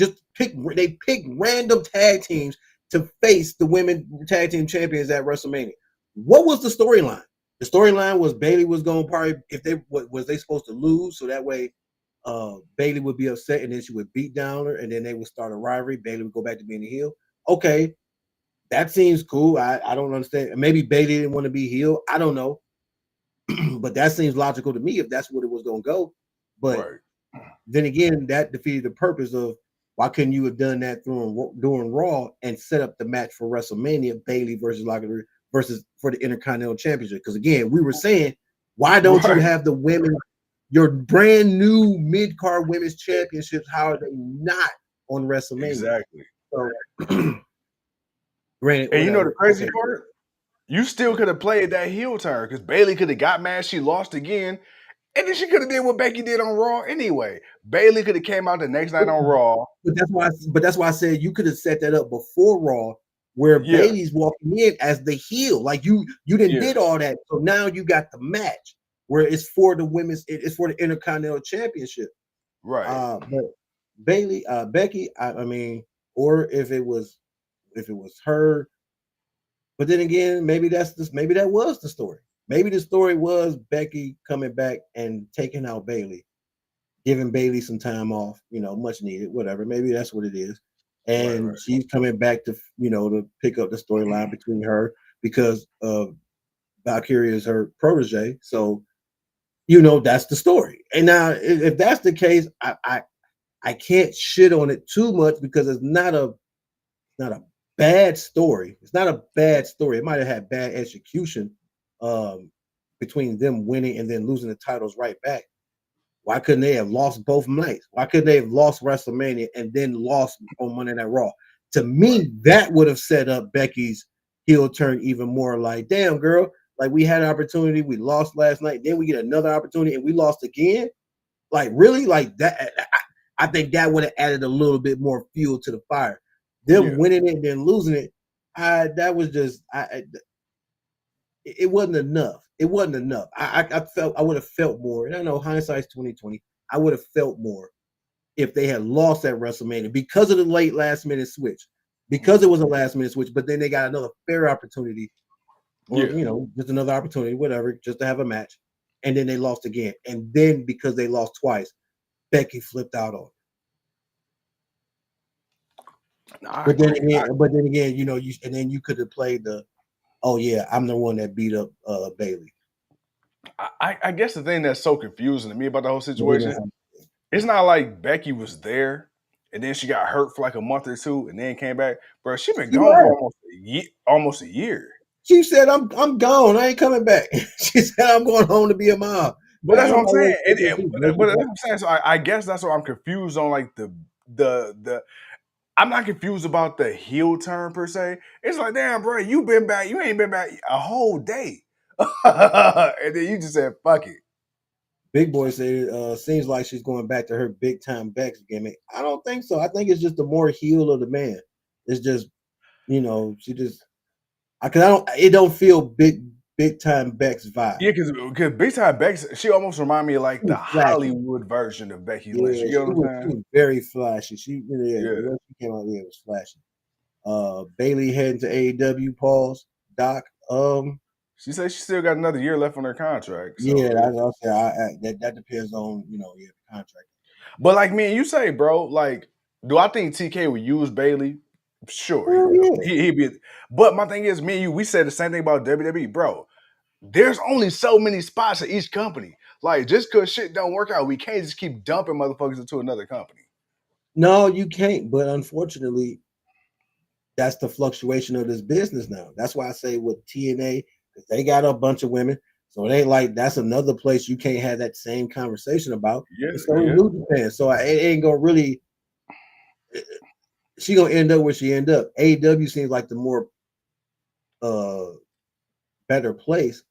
they picked random tag teams to face the women tag team champions at WrestleMania. What was the storyline? The storyline was Bailey was going to probably, if they was they supposed to lose, so that way Bailey would be upset and then she would beat down her and then they would start a rivalry. Bailey would go back to being a heel. Okay, that seems cool. I don't understand. Maybe Bailey didn't want to be healed. I don't know. But that seems logical to me if that's what it was going to go. But Right. then again, that defeated the purpose of why couldn't you have done that during Raw and set up the match for WrestleMania, Bailey versus versus for the Intercontinental Championship? Because again, we were saying, why don't you Right. have the women, your brand new mid card women's championships? How are they not on WrestleMania? Exactly. So, granted, And you know the whatever. crazy Okay. part? You still could have played that heel turn because Bailey could have got mad she lost again. And then she could have did what Becky did on Raw anyway. Bailey could have came out the next night on Raw. But that's why I said you could have set that up before Raw, where Yeah, Bailey's walking in as the heel. Like you didn't yeah, did all that. So now you got the match where it's for the it's for the Intercontinental Championship. right, But Becky, I mean, or if it was her, but then again, maybe that was the story. Maybe the story was Becky coming back and taking out Bailey, giving Bailey some time off, much needed, whatever. Maybe that's what it is. right, And she's coming back to, to pick up the storyline between her because Valkyria is her protege. So, that's the story. And now, if that's the case, I can't shit on it too much because it's not a bad story. It's not a bad story. It might have had bad execution, um, between them winning and then losing the titles right back. Why couldn't they have lost both nights? Why couldn't they have lost WrestleMania and then lost on Monday Night Raw? To me, that would have set up Becky's heel turn even more. Like, damn, girl, like we had an opportunity, we lost last night, then we get another opportunity and we lost again. Like, really, like that. I think that would have added a little bit more fuel to the fire. Them winning it and then losing it, that was just it wasn't enough. It wasn't enough. I felt I would have felt more. And I know hindsight's 2020. I would have felt more if they had lost at WrestleMania because of the late last minute switch, because it was a last minute switch. But then they got another fair opportunity, or just another opportunity, whatever, just to have a match, and then they lost again. And then because they lost twice, Becky flipped out on. But then again, you could have played the, oh yeah, I'm the one that beat up Bailey. I guess the thing that's so confusing to me about the whole situation, it's not like Becky was there and then she got hurt for like a month or two and then came back. Bro, she been gone for almost a year. She said, I'm gone. I ain't coming back. She said, I'm going home to be a mom. But that's what I'm saying. But that's what I'm saying. So I guess that's what I'm confused on, like the I'm not confused about the heel turn per se. It's like, damn, bro, you ain't been back a whole day. And then you just said, fuck it. Big Boy said, seems like she's going back to her big time Bex gimmick. I don't think so. I think it's just the more heel of the man. It's just, she just, it don't feel big time Bex vibe. Yeah, because big time Bex, she almost remind me of like the Hollywood version of Becky Lynch. You know what I'm saying? She was very flashy. She came out there, it was flashy. Bailey heading to AEW, pause. Doc, she said she still got another year left on her contract. So. Yeah, that depends on the contract. But like me and you say, bro, like, do I think TK would use Bailey? Sure, he'd be. But my thing is, me and you, we said the same thing about WWE, bro. There's only so many spots at each company. Like, just because shit don't work out, we can't just keep dumping motherfuckers into another company. No, you can't. But unfortunately, that's the fluctuation of this business now. That's why I say with TNA, because they got a bunch of women. So it ain't like that's another place you can't have that same conversation about. It's only New Japan. So it ain't gonna really. She gonna end up where she end up. AEW seems like the more better place,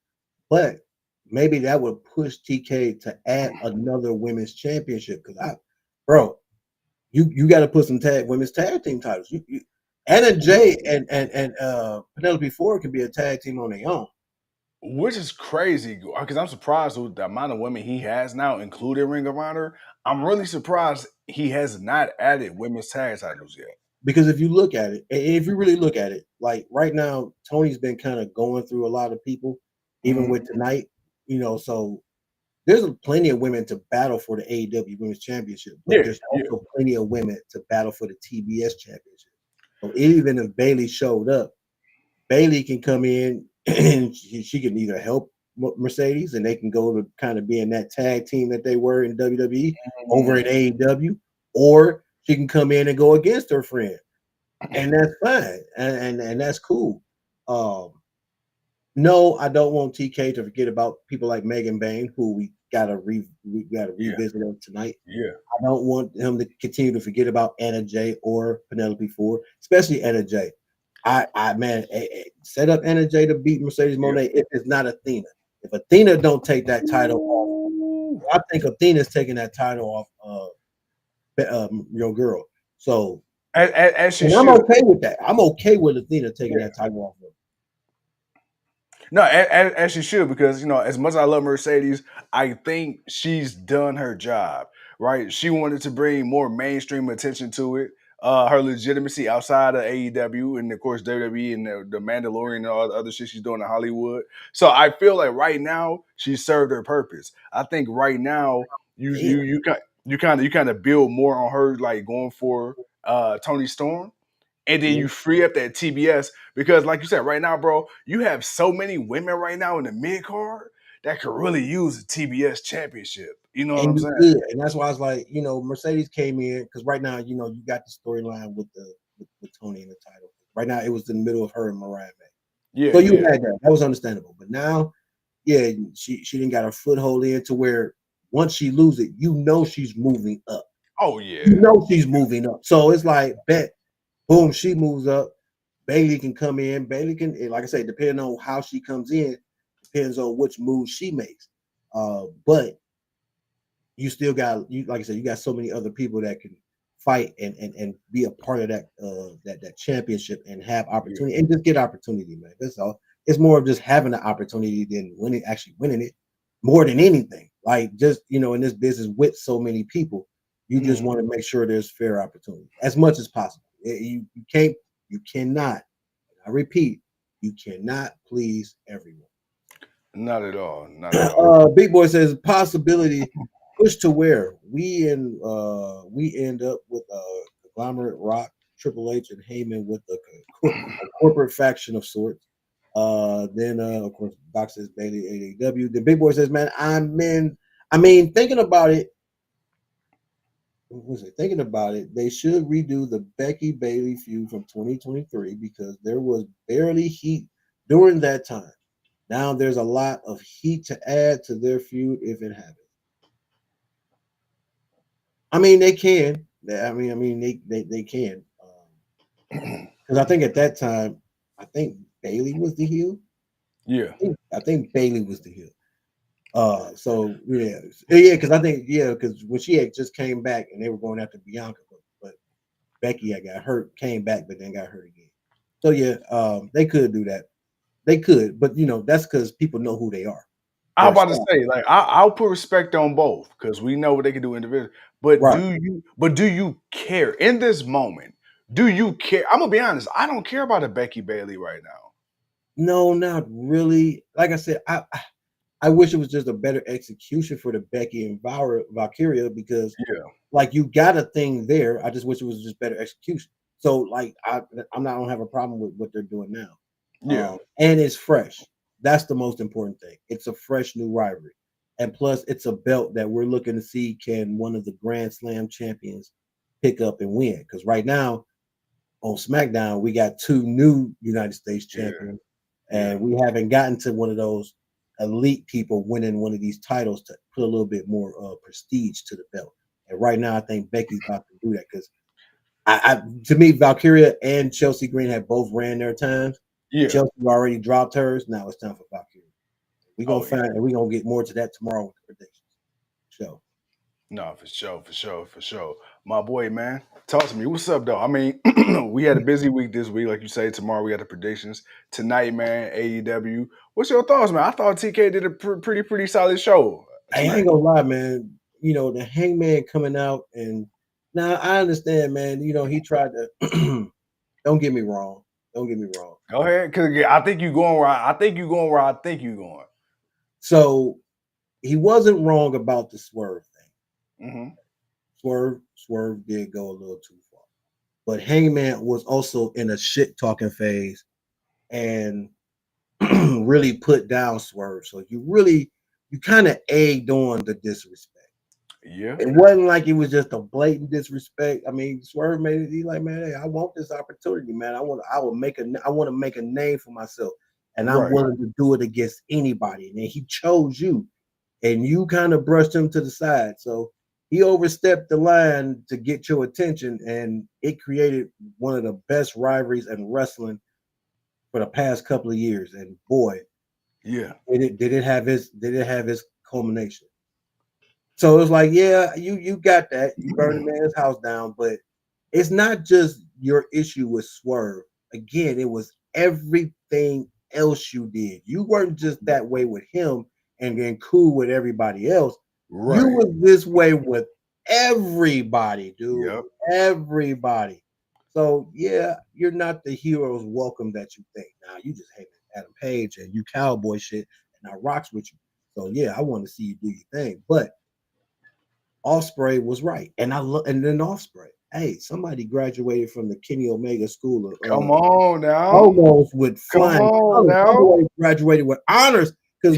but maybe that would push TK to add another women's championship. Because you got to put some women's tag team titles. Anna Jay and Penelope Ford can be a tag team on their own. Which is crazy, because I'm surprised with the amount of women he has now, including Ring of Honor. I'm really surprised he has not added women's tag titles yet. Because if you look at it, and if you really look at it, like right now, Tony's been kind of going through a lot of people, even with tonight, so there's plenty of women to battle for the AEW Women's Championship, but there's also plenty of women to battle for the TBS Championship. So even if Bailey showed up, Bailey can come in and she can either help Mercedes and they can go to kind of being that tag team that they were in WWE over in AEW, or she can come in and go against her friend, and that's fine, and that's cool. No, I don't want TK to forget about people like Megan Bain, who we gotta revisit them tonight. Yeah, I don't want him to continue to forget about Anna Jay or Penelope Ford, especially Anna Jay. Set up Anna Jay to beat Mercedes Moné if it's not Athena. If Athena don't take that title off, I think Athena's taking that title off your girl. So as I'm okay with that. I'm okay with Athena taking that title off. No, as she should, because as much as I love Mercedes, I think she's done her job. Right? She wanted to bring more mainstream attention to it. Her legitimacy outside of AEW and of course WWE and the Mandalorian and all the other shit she's doing in Hollywood. So I feel like right now she served her purpose. I think right now you kind of build more on her, like going for Toni Storm, and then you free up that TBS, because like you said, right now, bro, you have so many women right now in the mid card that could really use a TBS championship. You know what I'm saying? And that's why I was like, Mercedes came in because right now, you got the storyline with Tony in the title. Right now, it was in the middle of her and Mariah May. So you had that. That was understandable. But now, yeah, she didn't got a foothold in to where once she lose it, you know she's moving up. Oh yeah. You know she's moving up. So it's like bet, boom, she moves up. Bailey can come in. Bailey can, like I say, depending on how she comes in, depends on which move she makes. But you still got you, like I said, you got so many other people that can fight and be a part of that championship and have opportunity and just get opportunity, man. That's all. It's more of just having the opportunity than actually winning it more than anything. Like just in this business with so many people, you just want to make sure there's fair opportunity as much as possible. You cannot. I repeat, you cannot please everyone. Not at all. Not at all. Big Boy says possibility push to where we end up with conglomerate Rock, Triple H, and Heyman with a corporate faction of sorts. Then of course Doc says Bailey AEW. The Big Boy says, man, thinking about it. Thinking about it, they should redo the Becky Bailey feud from 2023 because there was barely heat during that time. Now there's a lot of heat to add to their feud if it happens. I mean, they can. They can. Because I think at that time, I think Bailey was the heel. Yeah. I think Bailey was the heel. So yeah, because because when she had just came back and they were going after Bianca, but Becky had got hurt, came back, but then got hurt again. So yeah, they could do that. They could, but that's because people know who they are. I'm about to say, like, I'll put respect on both because we know what they can do individually. But Right. do you care in this moment? Do you care? I'm gonna be honest. I don't care about a Becky Bailey right now. No, not really. Like I said, I wish it was just a better execution for the Becky and Valkyria because, like, you got a thing there. I just wish it was just better execution. So, like, I don't have a problem with what they're doing now. Yeah. And it's fresh. That's the most important thing. It's a fresh new rivalry. And plus, it's a belt that we're looking to see can one of the Grand Slam champions pick up and win. Because right now on SmackDown, we got two new United States champions, and we haven't gotten to one of those elite people winning one of these titles to put a little bit more prestige to the belt. And right now, I think Becky's about to do that because to me, Valkyria and Chelsea Green have both ran their times. Yeah. Chelsea already dropped hers. Now it's time for Valkyria. We're gonna and we're gonna get more to that tomorrow with the predictions. So. No, for sure. My boy, man, talk to me. What's up, though? I mean, we had a busy week this week, like you say. Tomorrow we got the predictions. Tonight, man, AEW. What's your thoughts, man? I thought TK did a pretty solid show. Hey, I ain't gonna lie, man. The Hangman coming out, and now I understand, man. He tried to. Don't get me wrong. Don't get me wrong. Go ahead, because I think you're going where I think you're going where I think you're going. So he wasn't wrong about the Swerve thing. Mm-hmm. Swerve did go a little too far, but Hangman was also in a shit talking phase and really put down Swerve. So you kind of egged on the disrespect. Yeah. It wasn't like it was just a blatant disrespect. I mean, Swerve made it. He like, man, hey, I want this opportunity, man. I want to make a name for myself, and I'm willing to do it against anybody. And then he chose you, and you kind of brushed him to the side. So he overstepped the line to get your attention, and it created one of the best rivalries in wrestling for the past couple of years. And boy, did it have his culmination. So it was like, yeah, you got that. You burned the man's house down, but it's not just your issue with Swerve. Again, it was everything else you did. You weren't just that way with him and then cool with everybody else. Right. You was this way with everybody, dude. Yep. Everybody. So yeah, you're not the hero's welcome that you think. Now you just hate Adam Page and you cowboy shit, and I rocks with you. So yeah, I want to see you do your thing, but Ospreay was right, and then Ospreay. Hey, somebody graduated from the Kenny Omega School of Come on now, almost with flying colors. Graduated with honors because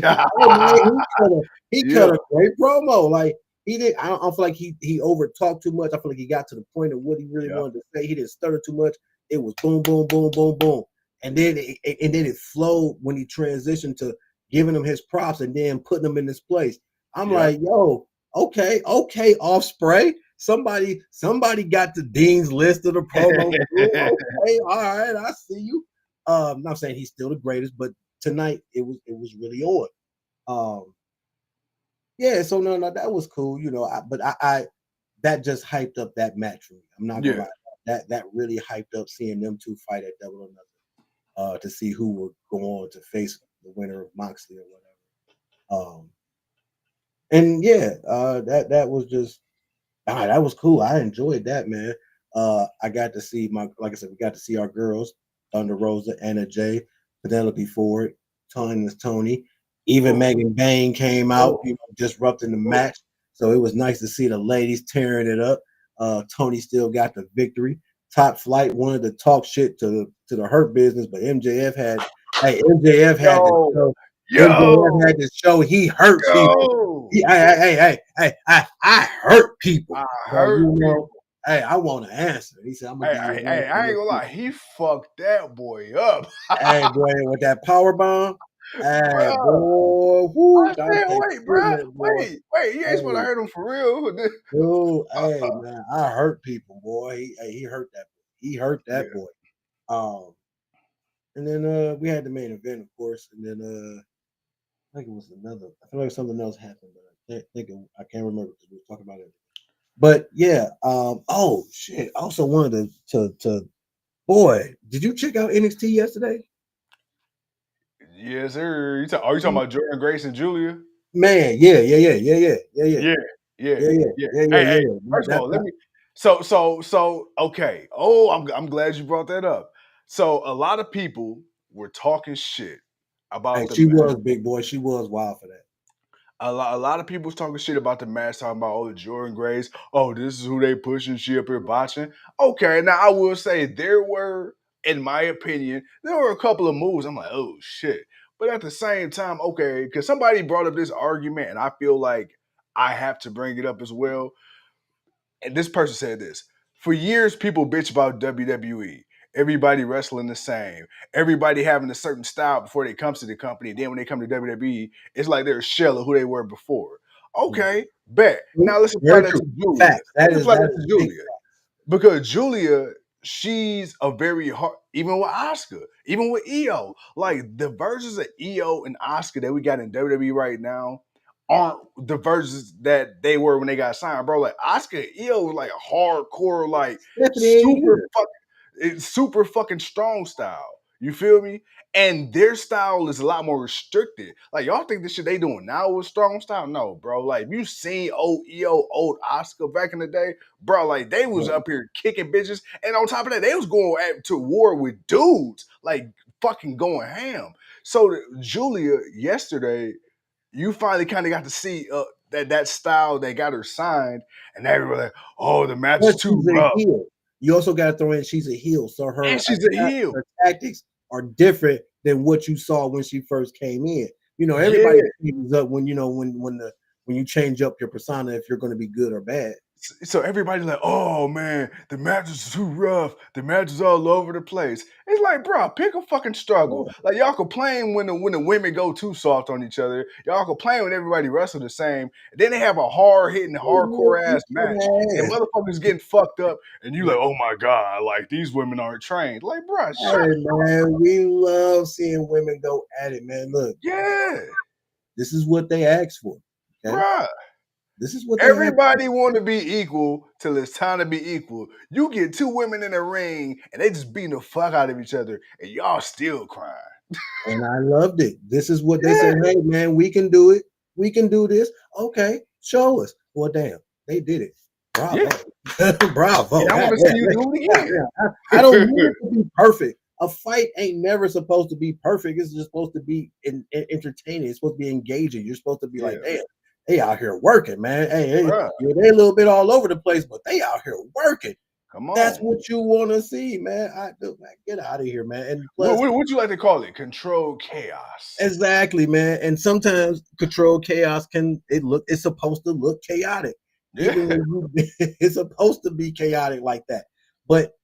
he cut a great promo. Like he did. I don't feel like he over talked too much. I feel like he got to the point of what he really wanted to say. He didn't stutter too much. It was boom, boom, boom, boom, boom, and then it flowed when he transitioned to giving him his props and then putting him in this place. I'm like, yo, okay, Offspray. Somebody got the Dean's list of the promo. Okay, all right, I see you. I'm not saying he's still the greatest, but tonight it was really on. Yeah, so no, that was cool, but I that just hyped up that match for me. I'm not gonna lie. That really hyped up seeing them two fight at Double or Nothing, to see who would go on to face the winner of Moxley or whatever. And yeah, that was just that was cool. I enjoyed that, man. I got to see like I said, we got to see our girls, Thunder Rosa, Anna Jay, Penelope Ford, Tony. Even Megan Bain came out, disrupting the match. So it was nice to see the ladies tearing it up. Tony still got the victory. Top Flight wanted to talk shit to the Hurt Business, but MJF had to show. MJF had to show he hurt people. I hurt people. People. Hey, I want to answer. He said, "I'm gonna give you." Hey, I ain't gonna lie. He fucked that boy up. Hey, boy, with that power bomb. Hey, boy. I said, wait, bro. Wait. You ain't supposed to hurt him for real. Dude, hey, man, I hurt people, boy. He hurt that boy. He hurt that boy. And then we had the main event, of course, and then I think it was another. I feel like something else happened, but I can't remember because we were talking about it. But yeah, oh shit! I also wanted to boy, did you check out NXT yesterday? Yes, sir. Are you talking about Jordan Grace and Julia? Man, yeah. Hey, first of all, let me. So okay. Oh, I'm glad you brought that up. So a lot of people were talking shit about the. She was big boy. She was wild for that. A lot of people was talking shit about the match, talking about Jordan Grace. Oh, this is who they pushing. She up here botching. Okay, now I will say there were, in my opinion, there were a couple of moves. I'm like, oh shit. But at the same time, okay, because somebody brought up this argument, and I feel like I have to bring it up as well. And this person said this. For years, people bitch about WWE. Everybody wrestling the same. Everybody having a certain style before they come to the company. Then when they come to WWE, it's like they're a shell of who they were before. Okay, bet. Now let's apply that to Julia. Let's apply that to Julia. Because Julia, she's a very hard, even with Asuka, even with Aew. Like the versions of Aew and Asuka that we got in WWE right now aren't the versions that they were when they got signed, bro. Like Asuka and Aew was like a hardcore, like super fucking strong style. You feel me? And their style is a lot more restricted. Like y'all think this shit they doing now with strong style? No, bro. Like if you seen old Aew, old Asuka back in the day, bro, like they was up here kicking bitches. And on top of that, they was going to war with dudes, like fucking going ham. So Julia yesterday, you finally kind of got to see that style that got her signed, and everybody like, oh, the match is too rough. You also got to throw in she's a heel, so her tactics are different than what you saw when she first came in. Everybody changes up when you change up your persona if you're going to be good or bad. So everybody's like, oh man, the match is too rough. The match is all over the place. It's like, bro, pick a fucking struggle. Like y'all complain when the women go too soft on each other. Y'all complain when everybody wrestles the same. And then they have a hard-hitting, hardcore ass match. And motherfuckers getting fucked up. And you like, oh my God, like these women aren't trained. Like, bro, man, we love seeing women go at it, man. Look. Yeah. This is what they asked for. Okay? Bruh. This is what everybody want to be equal till it's time to be equal. You get two women in a ring and they just beating the fuck out of each other, and y'all still crying. And I loved it. This is what they said. Hey man, we can do it. We can do this. Okay, show us. Well, damn, they did it. Bravo, bravo. Yeah, I want to see you do it again. I don't need it to be perfect. A fight ain't never supposed to be perfect. It's just supposed to be entertaining. It's supposed to be engaging. You're supposed to be like, damn. They out here working, man. Hey, they a little bit all over the place, but they out here working. Come on. That's what you want to see, man. Get out of here, man. And plus, what would you like to call it? Controlled chaos. Exactly, man. And sometimes controlled chaos it's supposed to look chaotic. Yeah. It's supposed to be chaotic like that. But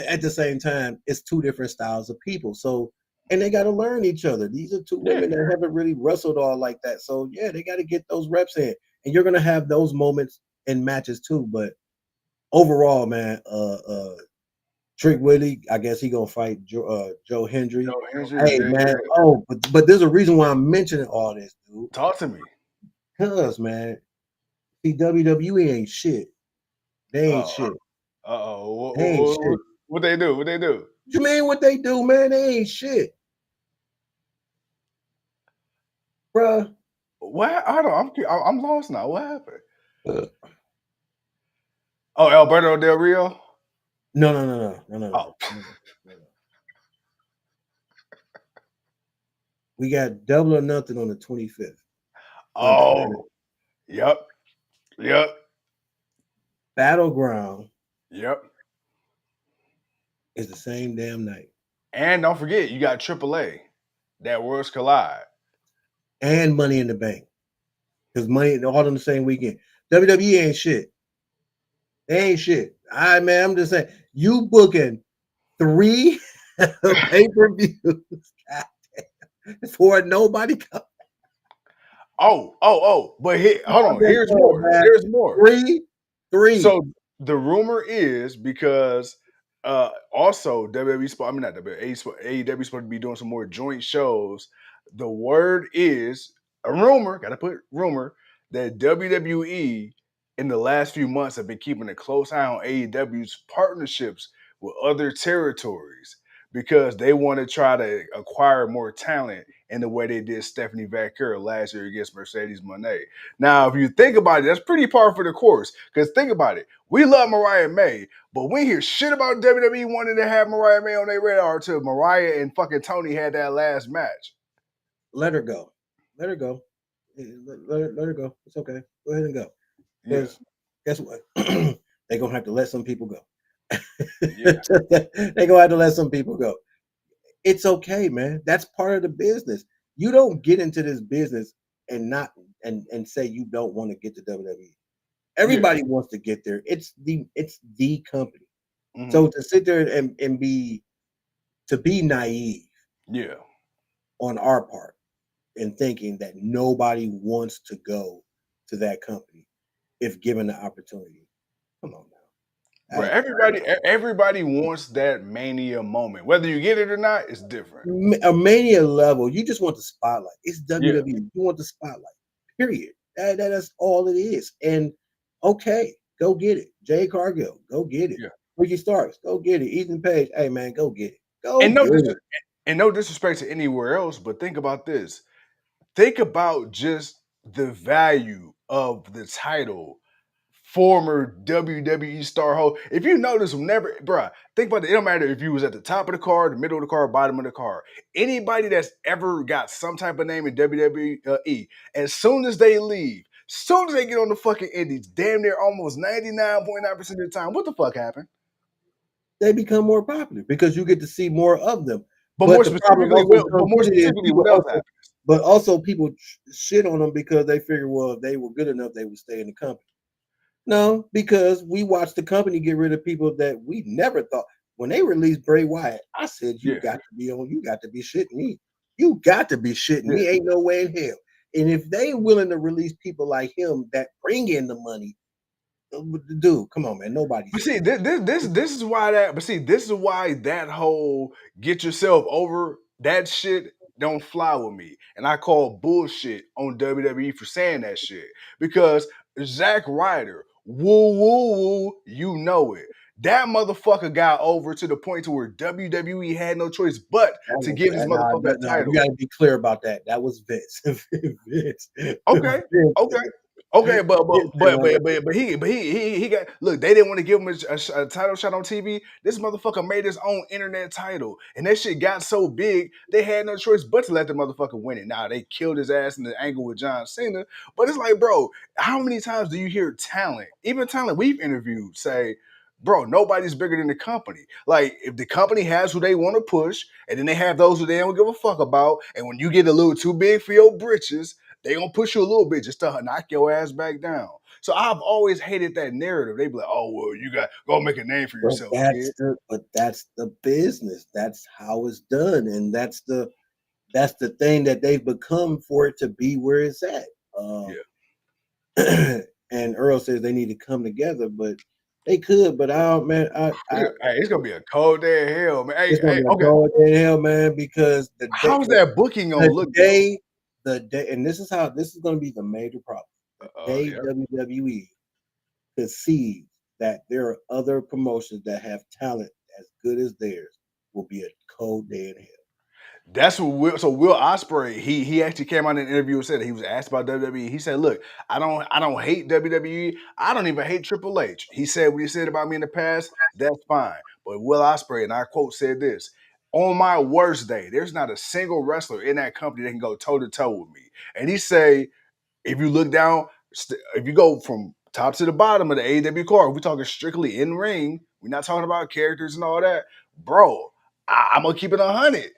at the same time, it's two different styles of people. So and they got to learn each other. These are two women that haven't really wrestled all like that. So yeah, they got to get those reps in, and you're gonna have those moments in matches too. But overall, man, Trick Willie, I guess he gonna fight Joe Hendry. Joe Hendry, Hey man, yeah. but there's a reason why I'm mentioning all this, dude. Talk to me. Cause man, see WWE ain't shit. They ain't shit. They ain't shit. What they do? What they do? What you mean what they do, man? They ain't shit, bruh. What? I'm lost now. What happened? Oh, Alberto Del Rio. No. Oh, We got Double or Nothing on the 25th. oh, yep. Battleground Yep. is the same damn night. And don't forget, you got AAA, that Worlds Collide. And Money in the Bank. Because money all on the same weekend. WWE ain't shit. They ain't shit. Man, I'm just saying, you booking 3 pay-per-views for nobody. But hold on. Here's more. Man. There's more. 3. So the rumor is because also WWE, I mean not WWE, AEW supposed to be doing some more joint shows. The word is a rumor. Got to put rumor that WWE in the last few months have been keeping a close eye on AEW's partnerships with other territories because they want to try to acquire more talent in the way they did Stephanie Vaquer last year against Mercedes Moné. Now, if you think about it, that's pretty par for the course. Because think about it. We love Mariah May, but we hear shit about WWE wanting to have Mariah May on their radar until Mariah and fucking Tony had that last match. Let her go. Let her go. Let her go. It's okay. Go ahead and go. Because guess what? They're going to have to let some people go. Yeah. They're going to have to let some people go. It's okay, man. That's part of the business. You don't get into this business and not and say you don't want to get to WWE. Everybody wants to get there. It's the company. Mhm. So to sit there and be naive, on our part, and thinking that nobody wants to go to that company if given the opportunity. Come on now. Bro, everybody wants that Mania moment. Whether you get it or not, it's different. A Mania level, you just want the spotlight. It's WWE. You want the spotlight. Period. That's all it is. And okay, go get it. Jay Cargill, go get it. Yeah. Ricky Starks, go get it. Ethan Page, hey man, go get it. And no disrespect to anywhere else, but think about this. Think about just the value of the title. Former WWE star host. If you notice, whenever, bruh, think about it. It don't matter if you was at the top of the card, the middle of the card, bottom of the card. Anybody that's ever got some type of name in WWE, as soon as they leave, soon as they get on the fucking indies, damn near almost 99.9% of the time, what the fuck happened? They become more popular because you get to see more of them. But more specifically, what else happens? But also, people shit on them because they figure, well, if they were good enough, they would stay in the company. No, because we watched the company get rid of people that we never thought. When they released Bray Wyatt, I said, you got to be shitting me. You got to be shitting me. Ain't no way in hell. And if they willing to release people like him that bring in the money, dude, come on, man. Nobody. But see, this is why that. But see, this is why that whole get yourself over that shit don't fly with me, and I call bullshit on WWE for saying that shit because Zack Ryder, woo, you know it. That motherfucker got over to the point to where WWE had no choice but to give this motherfucker a title. You got to be clear about that. That was Vince. Vince. Okay, but he got, look. They didn't want to give him a title shot on TV. This motherfucker made his own internet title, and that shit got so big they had no choice but to let the motherfucker win it. Now they killed his ass in the angle with John Cena, but it's like, bro, how many times do you hear talent, even talent we've interviewed, say, bro, nobody's bigger than the company. Like, if the company has who they want to push, and then they have those who they don't give a fuck about, and when you get a little too big for your britches, they gonna push you a little bit just to knock your ass back down. So I've always hated that narrative. They be like, "Oh well, you got go make a name for yourself, kid." But that's the business. That's how it's done, and that's the thing that they've become for it to be where it's at. And Earl says they need to come together, but they could. But I don't, man. Hey, it's gonna be a cold day in hell, man. It's gonna Hey, be a okay. cold day in hell, man, because How's that booking gonna look? the day, and this is gonna be the major problem. The day Yeah. WWE concedes that there are other promotions that have talent as good as theirs will be a cold day in hell. That's what Will Ospreay, he actually came out in an interview and said that he was asked about WWE. He said, "Look, I don't hate WWE. I don't even hate Triple H." He said what he said about me in the past. That's fine. But Will Ospreay, and I quote, said this: "On my worst day, there's not a single wrestler in that company that can go toe to toe with me." And he say, if you look down, if you go from top to the bottom of the AEW card, we're talking strictly in ring. We're not talking about characters and all that, bro. I'm gonna keep it 100.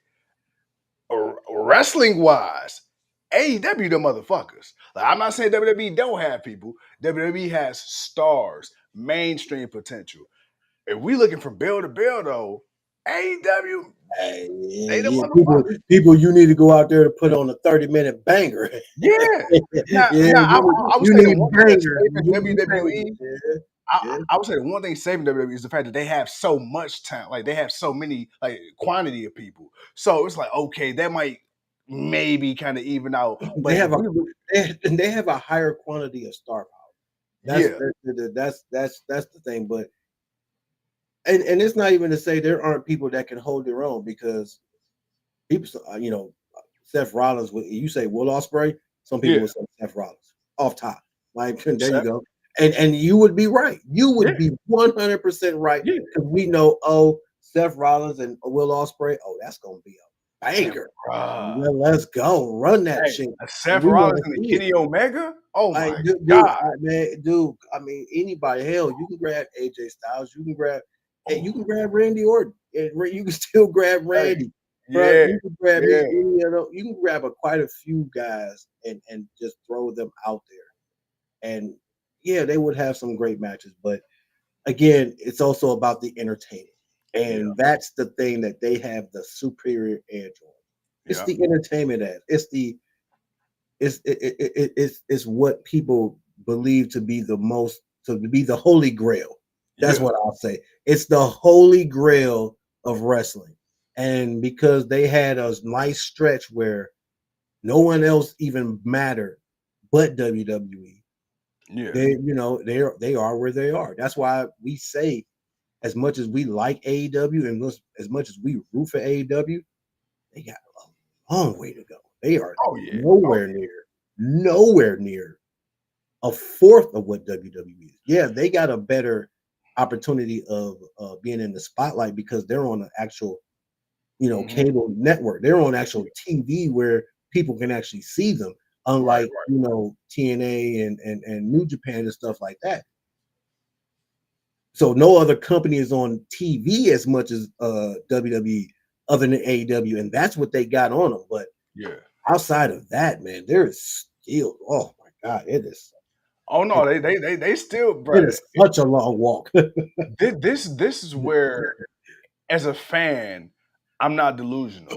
Wrestling wise, AEW the motherfuckers. Like, I'm not saying WWE don't have people. WWE has stars, mainstream potential. If we looking from bill to bill though, AEW, they the motherfuckers. People, you need to go out there to put on a 30-minute banger. Yeah. Now, I would you say the need one thing that's bangers. saving WWE. Yeah. I would say the one thing saving WWE is the fact that they have so much talent. Like they have so many like quantity of people. So it's like, okay, that might maybe kind of even out. But They have a higher quantity of star power. That's the thing. But and it's not even to say there aren't people that can hold their own, because people, Seth Rollins. You say Will Ospreay, some people will say Seth Rollins off top. Like there you go. And you would be right. You would be 100% right, because we know, Seth Rollins and Will Ospreay. Oh, that's gonna be a banger. Well, let's go run that shit. Seth Rollins and Kenny Omega. Oh my god, dude! I mean, anybody. Hell, you can grab AJ Styles. You can grab Randy Orton. You can still grab Randy. Bro, you can grab you can grab quite a few guys and just throw them out there. And yeah, they would have some great matches, but again, it's also about the entertainment. And that's the thing that they have the superior edge on. It's the entertainment edge. It's what people believe to be the holy grail. That's what I'll say. It's the holy grail of wrestling. And because they had a nice stretch where no one else even mattered but WWE. They are where they are. That's why we say, as much as we like AEW and as much as we root for AEW, they got a long way to go. They are nowhere near a fourth of what WWE is. Yeah, they got a better opportunity of being in the spotlight because they're on an actual, cable network. They're on actual TV where people can actually see them. Unlike TNA and New Japan and stuff like that. So no other company is on TV as much as WWE other than AEW, and that's what they got on them. But outside of that, man, there is still, oh my god, it is. Oh no, they still, bro. It is such a long walk. This is where, as a fan, I'm not delusional.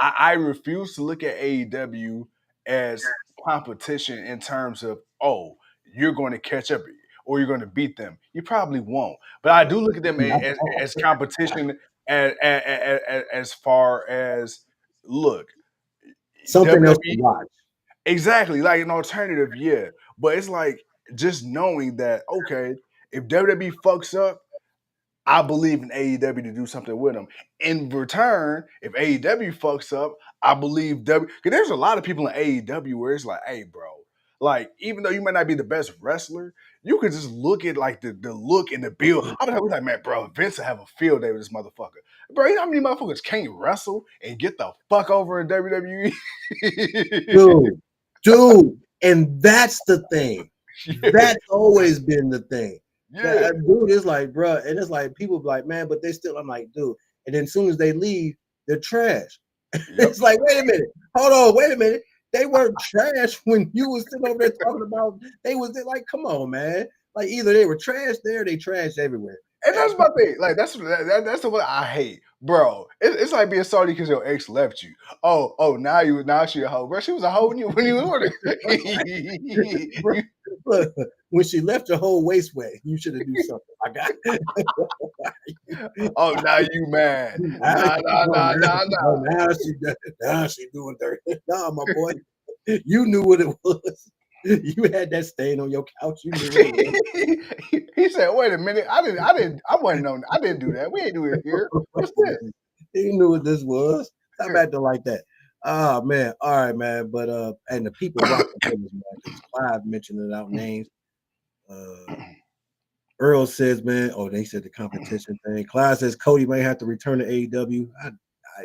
I refuse to look at AEW as competition in terms of, oh, you're going to catch up or you're going to beat them. You probably won't. But I do look at them as competition as far as, look, something WWE, else to watch. Exactly, like an alternative, yeah. But it's like just knowing that, okay, if WWE fucks up, I believe in AEW to do something with them. In return, if AEW fucks up, I believe W. Because there's a lot of people in AEW where it's like, hey, bro, like even though you might not be the best wrestler, you could just look at like the look and the build. I'm like, man, bro, Vince will have a field day with this motherfucker. Bro, you know how many motherfuckers can't wrestle and get the fuck over in WWE? Dude, and that's the thing. That's always been the thing. Dude, it's like, bro, and it's like people be like, man, but they still. I'm like, dude, and then as soon as they leave, they're trash. It's like, wait a minute, hold on, wait a minute. They weren't trash when you was sitting over there talking about. They was like, come on, man. Like either they were trash there, they trash everywhere. And that's my thing. Like that's that's the one I hate, bro. It's like being salty because your ex left you. Now she a hoe, bro. She was a hoe when you was with Bro, her. look, when she left your whole waist wet, you should have do something. I got. Oh, now you mad? Now, now she doing dirty. Nah, my boy, you knew what it was. You had that stain on your couch. You knew what it He said, "Wait a minute, I wasn't on. I didn't do that. We ain't do it here. What's was. this?" He knew what this was. Stop acting like that. Oh man, all right, man. But and the people rocking with us, man, because Clive mentioned it out names. Earl says, man, oh, they said the competition thing. Clive says Cody may have to return to AEW.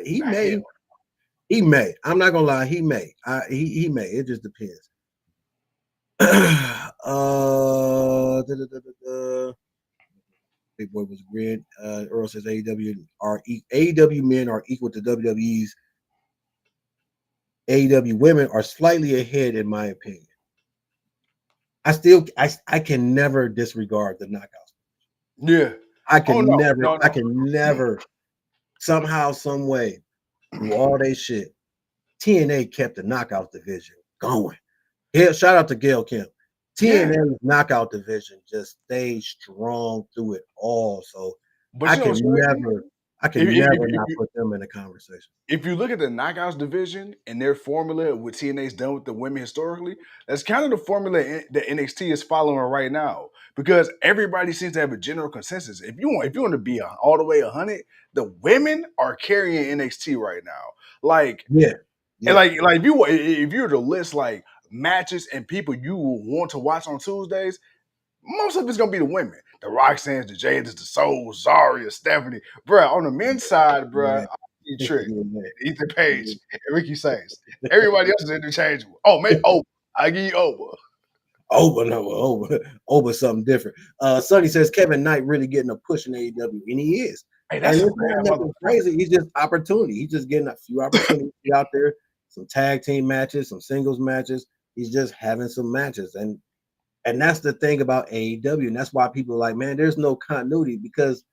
He may. He may. I'm not gonna lie. He may. He may. It just depends. Big boy was agreeing. Earl says AEW men are equal to WWE's. AEW women are slightly ahead, in my opinion. I can never disregard the knockouts. Yeah. I can No. never somehow, some way, through all they shit, TNA kept the knockout division going. Yeah, shout out to Gail Kim. TNA's knockout division just stayed strong through it all. So But I you know can what's never not put them in the conversation. if you look at the knockouts division and their formula, what TNA's done with the women historically, that's kind of the formula that NXT is following right now. Because everybody seems to have a general consensus. If you want to be all the way 100, the women are carrying NXT right now. Like Yeah. and like if you were to list like matches and people you will want to watch on Tuesdays, most of it's gonna be the women. The Roxanne's, the Jadas, the Souls, Zaria, Stephanie. Bruh, on the men's side, bruh, Trick, Ethan Page, and Ricky Saints. Everybody else is interchangeable. Oh, man, I give you over. Over something different. Sonny says Kevin Knight really getting a push in AEW, and he is. Hey, And it's not nothing crazy. He's just opportunity. He's just getting a few opportunities out there, some tag team matches, some singles matches. He's just having some matches. And that's the thing about AEW. And that's why people are like, man, there's no continuity because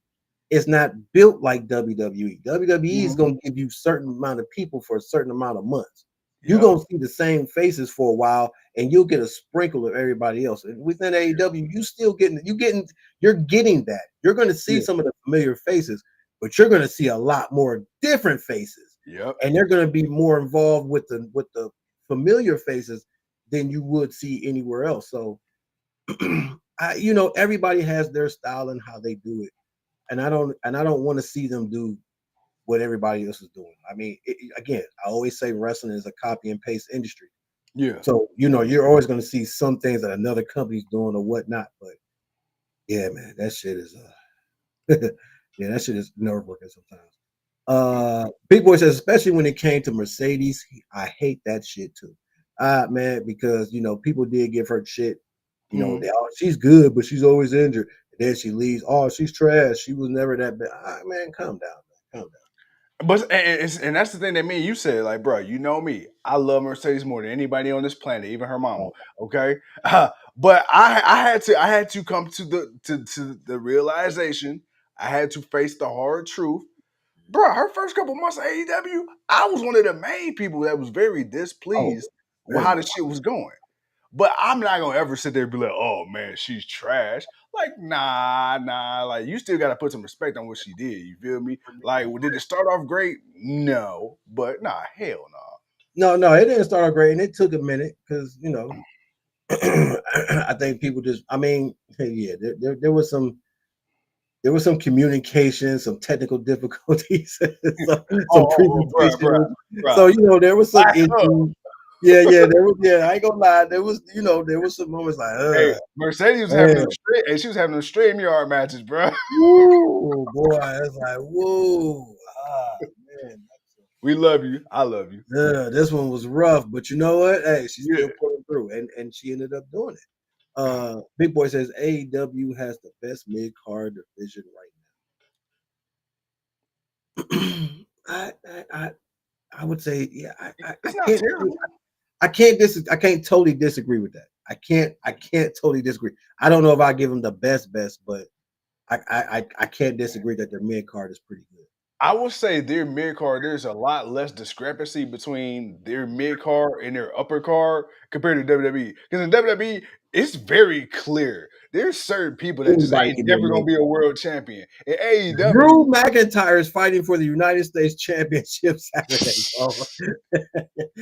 it's not built like WWE. WWE is going to give you a certain amount of people for a certain amount of months. You're going to see the same faces for a while, and you'll get a sprinkle of everybody else. And within AEW, you're getting that. You're going to see some of the familiar faces, but you're going to see a lot more different faces. Yep. And they're going to be more involved with the familiar faces than you would see anywhere else. So, everybody has their style and how they do it, and I don't want to see them do what everybody else is doing. I mean, again, I always say wrestling is a copy and paste industry. Yeah. So, you're always going to see some things that another company's doing or whatnot. But yeah, man, that shit is that shit is nerve-wracking sometimes. Big Boy says, especially when it came to Mercedes, I hate that shit too. Man, because people did give her shit. She's good, but she's always injured. And then she leaves. Oh, she's trash. She was never that bad. Man, calm down, man. Calm down. But and that's the thing that me and you said, like, bro, you know me. I love Mercedes more than anybody on this planet, even her mama. Okay, but I had to come to the realization. I had to face the hard truth, bro. Her first couple months of AEW, I was one of the main people that was very displeased with how the shit was going. But I'm not gonna ever sit there and be like, oh man, she's trash. Like, nah. Like, you still gotta put some respect on what she did. You feel me? Like, did it start off great? No. But hell no. No, it didn't start great, and it took a minute because I think people there was some communication, some technical difficulties, some presentation. Bruh. So there was some issues. Yeah, there was. Yeah, I ain't gonna lie. There was some moments like, hey, Mercedes was having them she was having them StreamYard matches, bro. Woo, boy, it's like, whoa, man. We love you. I love you. Yeah, this one was rough, but you know what? Hey, she's still pulling through, and she ended up doing it. Big Boy says AEW has the best mid card division right now. I would say, yeah. I can't. I can't totally disagree with that. I can't totally disagree. I don't know if I give them the best, but I can't disagree that their mid card is pretty good. I would say their mid card, there's a lot less discrepancy between their mid card and their upper card compared to WWE. Because in WWE, it's very clear. There's certain people that just Anybody ain't can be a never gonna mid be a card. world champion. In AEW, Drew McIntyre is fighting for the United States Championship Saturday, bro.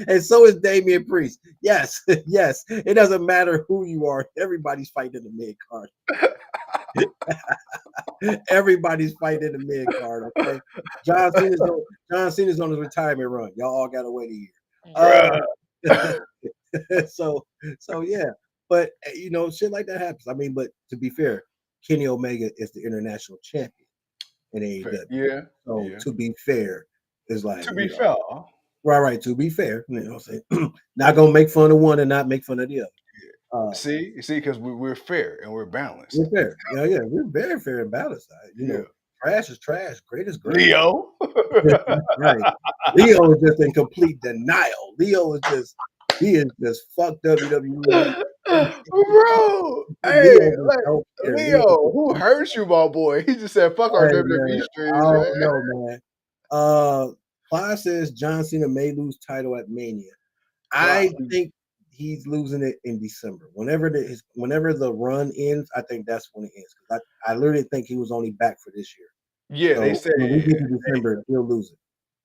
And so is Damian Priest. Yes, yes. It doesn't matter who you are. Everybody's fighting in the mid card. Everybody's fighting in the mid card. Okay. John Cena's on his retirement run. Y'all all got to wait a year. bruh. So yeah. But shit like that happens. I mean, but to be fair, Kenny Omega is the international champion in AEW. Yeah. So Yeah. to be fair, is like To be fair, right. To be fair, I'm saying not gonna make fun of one and not make fun of the other. see, because we're fair and we're balanced. We're fair. Yeah, we're very fair and balanced. Trash is trash. Great is great. Leo. Right. Leo is just in complete denial. Leo is just fucked WWE. Bro, hey, Leo, who hurt you, my boy? He just said, "Fuck our WWE streams." I don't know, man. Clive says John Cena may lose title at Mania. I think he's losing it in December. Whenever the run ends, I think that's when it ends. Because I literally think he was only back for this year. Yeah, so they said when we get to December, he'll lose it.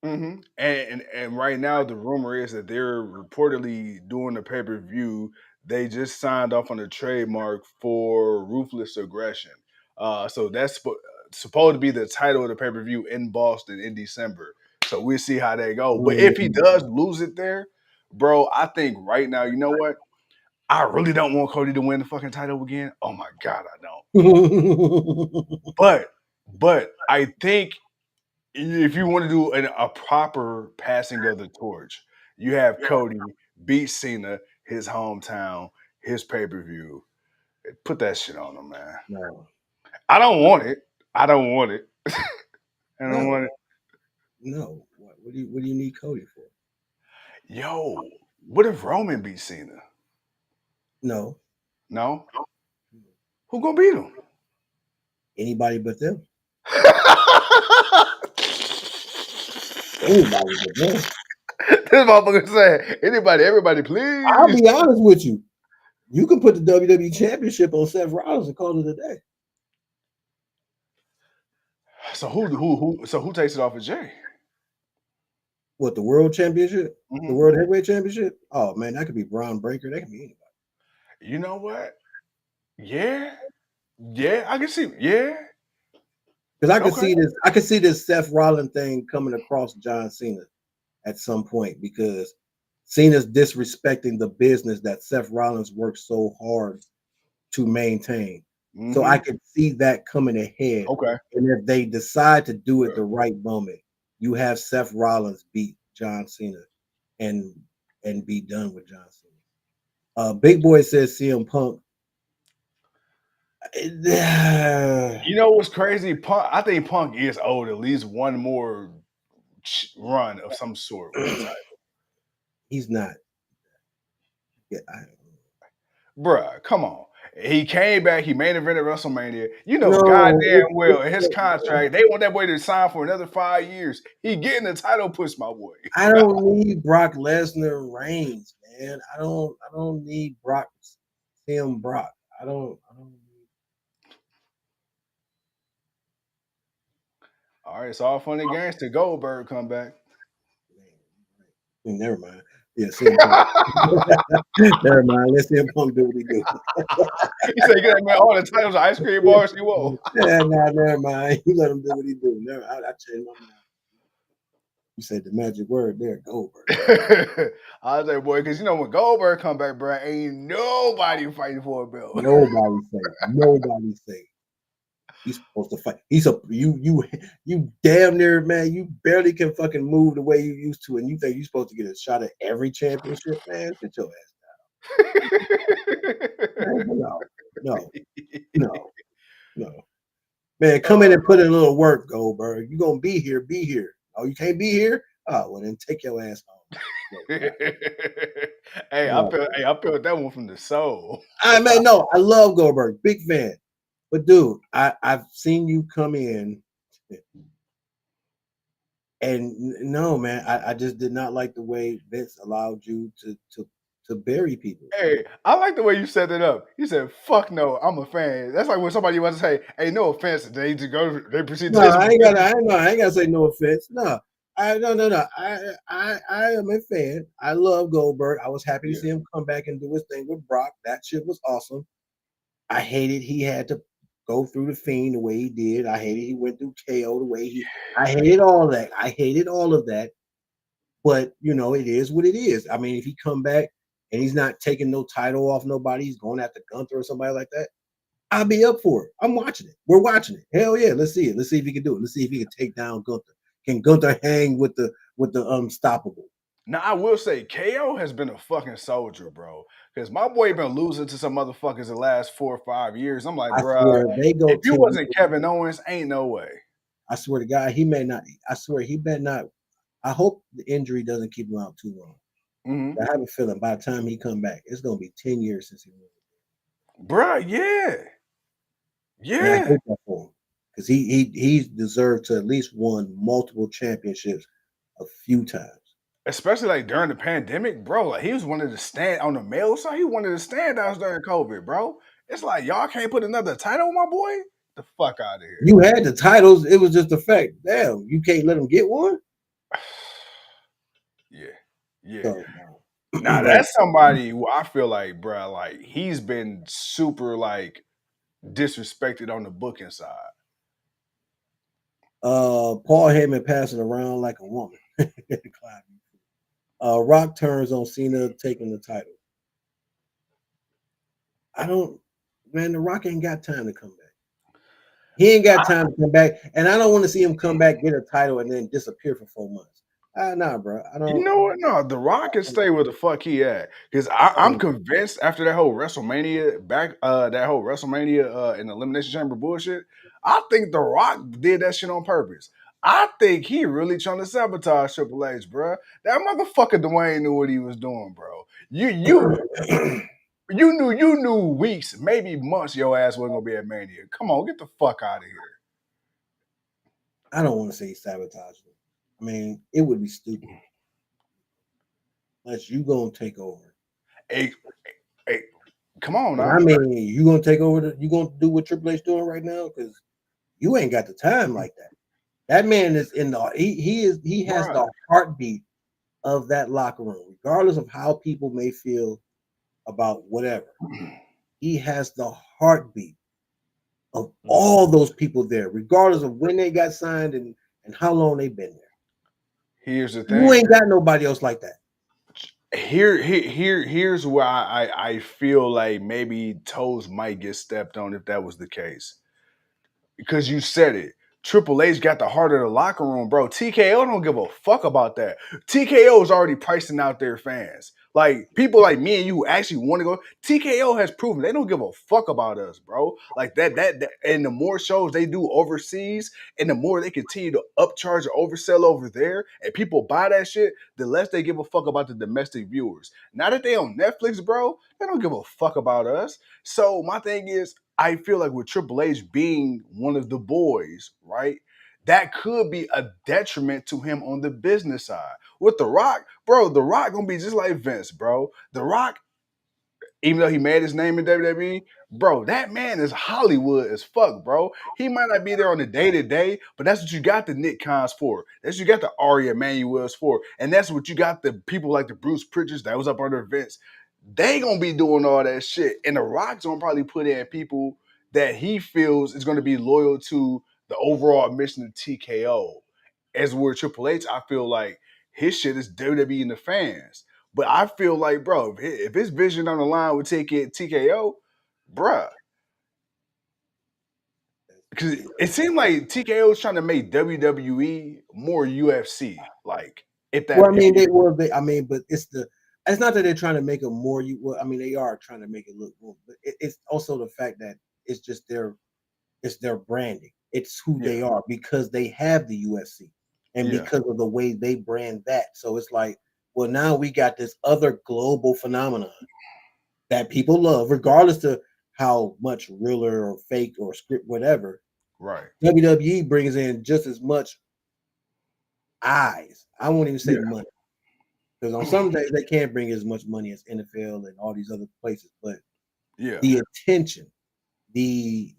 Mm-hmm. And right now the rumor is that they're reportedly doing the pay-per-view. They just signed off on a trademark for Ruthless Aggression. So that's supposed to be the title of the pay-per-view in Boston in December. So we'll see how they go. But if he does lose it there, bro, I think right now, you know what? I really don't want Cody to win the fucking title again. Oh my God, I don't. But I think if you want to do a proper passing of the torch, you have Cody beat Cena, his hometown, his pay-per-view. Put that shit on him, man. No. I don't want it. I don't want it. I don't want it. No. What do you need Cody for? Yo, what if Roman beat Cena? No. No? Who gonna beat him? Anybody but them. Anybody but them. This motherfucker said, anybody, everybody, please. I'll be honest with you. You can put the WWE Championship on Seth Rollins and call it a day. So who takes it off of Jay? What, the World Championship? Mm-hmm. The World Heavyweight Championship? Oh man, that could be Braun Breaker. That could be anybody. You know what? Yeah, I can see. Yeah, because I could see this. I could see this Seth Rollins thing coming across John Cena at some point because Cena's disrespecting the business that Seth Rollins worked so hard to maintain. Mm-hmm. So I could see that coming ahead. Okay. And if they decide to do it the right moment, you have Seth Rollins beat John Cena and be done with John Cena. Big Boy says CM Punk. You know what's crazy? I think Punk is owed at least one more run of some sort with the title. He's not. Yeah, bruh, come on. He came back. He main evented WrestleMania. You know, goddamn well, in his contract, they want that boy to sign for another 5 years. He getting the title push, my boy. I don't need Brock Lesnar reigns, man. I don't need Brock. Brock. I don't. All right, it's all funny games to Goldberg come back. Never mind. Yeah, never mind. Let's see him Punk do what he do. He said, "Get man all the titles of ice cream bars you want." Yeah, never mind. You let him do what he do. I changed my mind. You said the magic word there, Goldberg. I was like, boy, because you know when Goldberg come back, bro, ain't nobody fighting for a belt. Nobody say. He's supposed to fight. You damn near, man. You barely can fucking move the way you used to, and you think you're supposed to get a shot at every championship, man? Get your ass down. No. Man, come in and put in a little work, Goldberg. You gonna be here? Be here. Oh, you can't be here? Oh, well then take your ass home. I felt that one from the soul. I mean, no, I love Goldberg, big fan. But dude, I've seen you come in, and no, man, I just did not like the way Vince allowed you to bury people. Hey, I like the way you set it up. You said, "Fuck no, I'm a fan." That's like when somebody wants to say, "Hey, no offense," they proceed No, to I ain't got. I ain't got to say no offense. No, no. I am a fan. I love Goldberg. I was happy to Yeah. see him come back and do his thing with Brock. That shit was awesome. I hated he had to go through the Fiend the way he did. I hated he went through KO the way he. I hated all of that. I hated all of that. But you know, it is what it is. I mean, if he come back and he's not taking no title off nobody, he's going after Gunther or somebody like that. I'll be up for it. I'm watching it. We're watching it. Hell yeah, let's see it. Let's see if he can do it. Let's see if he can take down Gunther. Can Gunther hang with the unstoppable? Now I will say KO has been a fucking soldier, bro. Because my boy been losing to some motherfuckers the last 4 or 5 years. I'm like, I bro, swear they go if you 10 wasn't years. Kevin Owens, ain't no way. I swear to God, he may not. I swear he better not. I hope the injury doesn't keep him out too long. Mm-hmm. I have a feeling by the time he come back, it's gonna be 10 years since he won. Bruh, yeah. And I Yeah. hate that for him because he deserved to at least won multiple championships a few times. Especially like during the pandemic, bro. Like he was one of the stand on the male side, he wanted to standouts during COVID, bro. It's like y'all can't put another title on my boy? The fuck out of here. You had the titles. It was just the fact. Damn, you can't let him get one. Yeah. Yeah. So, Now like, that's somebody who I feel like, bro, like he's been super like disrespected on the booking side. Paul Heyman passing around like a woman. Rock turns on Cena taking the title. I don't, man. The Rock ain't got time to come back. He ain't got time to come back, and I don't want to see him come back, get a title, and then disappear for 4 months. Nah, bro. I You don't. know what? No, The Rock can stay where the fuck he at. Because I'm convinced after that whole WrestleMania in the Elimination Chamber bullshit, I think The Rock did that shit on purpose. I think he really trying to sabotage Triple H, bro. That motherfucker Dwayne knew what he was doing, bro. You knew weeks, maybe months your ass wasn't gonna be at Mania. Come on, get the fuck out of here. I don't want to say sabotage. I mean, it would be stupid unless you gonna take over. Hey, hey, come on And now. I mean, you gonna take over. You gonna do what Triple H doing right now? Because you ain't got the time like that. That man is in the. He has Bruh. the heartbeat of that locker room, regardless of how people may feel about whatever. He has the heartbeat of all those people there, regardless of when they got signed and how long they've been there. Here's the You thing. ain't got nobody else like that. Here's where I feel like maybe toes might get stepped on if that was the case. Because you said it. Triple H got the heart of the locker room, bro. TKO don't give a fuck about that. TKO is already pricing out their fans. Like people like me and you who actually want to go. TKO has proven they don't give a fuck about us, bro. Like that. And the more shows they do overseas, and the more they continue to upcharge or oversell over there, and people buy that shit, the less they give a fuck about the domestic viewers. Now that they on Netflix, bro, they don't give a fuck about us. So my thing is, I feel like with Triple H being one of the boys, right? That could be a detriment to him on the business side. With The Rock, bro, The Rock gonna be just like Vince, bro. The Rock, even though he made his name in WWE, bro, that man is Hollywood as fuck, bro. He might not be there on the day to day, but that's what you got the Nick Khans for. That's what you got the Ari Emanuels for, and that's what you got the people like the Bruce Pritchards that was up under Vince. They gonna be doing all that shit, and the Rock's gonna probably put in people that he feels is gonna be loyal to the overall mission of TKO. As where Triple H, I feel like his shit is WWE and the fans. But I feel like, bro, if his vision on the line would take it TKO, bruh. Because it seemed like TKO was trying to make WWE more UFC. Like, Well, I mean, if I mean, but it's not that they're trying to make it more. I mean, they are trying to make it look more, but it's also the fact that it's just it's their branding. It's who they are because they have the UFC and Yeah. because of the way they brand that. So it's like, Well, now we got this other global phenomenon that people love, regardless of how much realer or fake or script, whatever. Right. WWE brings in just as much eyes. I won't even say Yeah. money. Because on some days they can't bring as much money as NFL and all these other places, but Yeah. the attention, the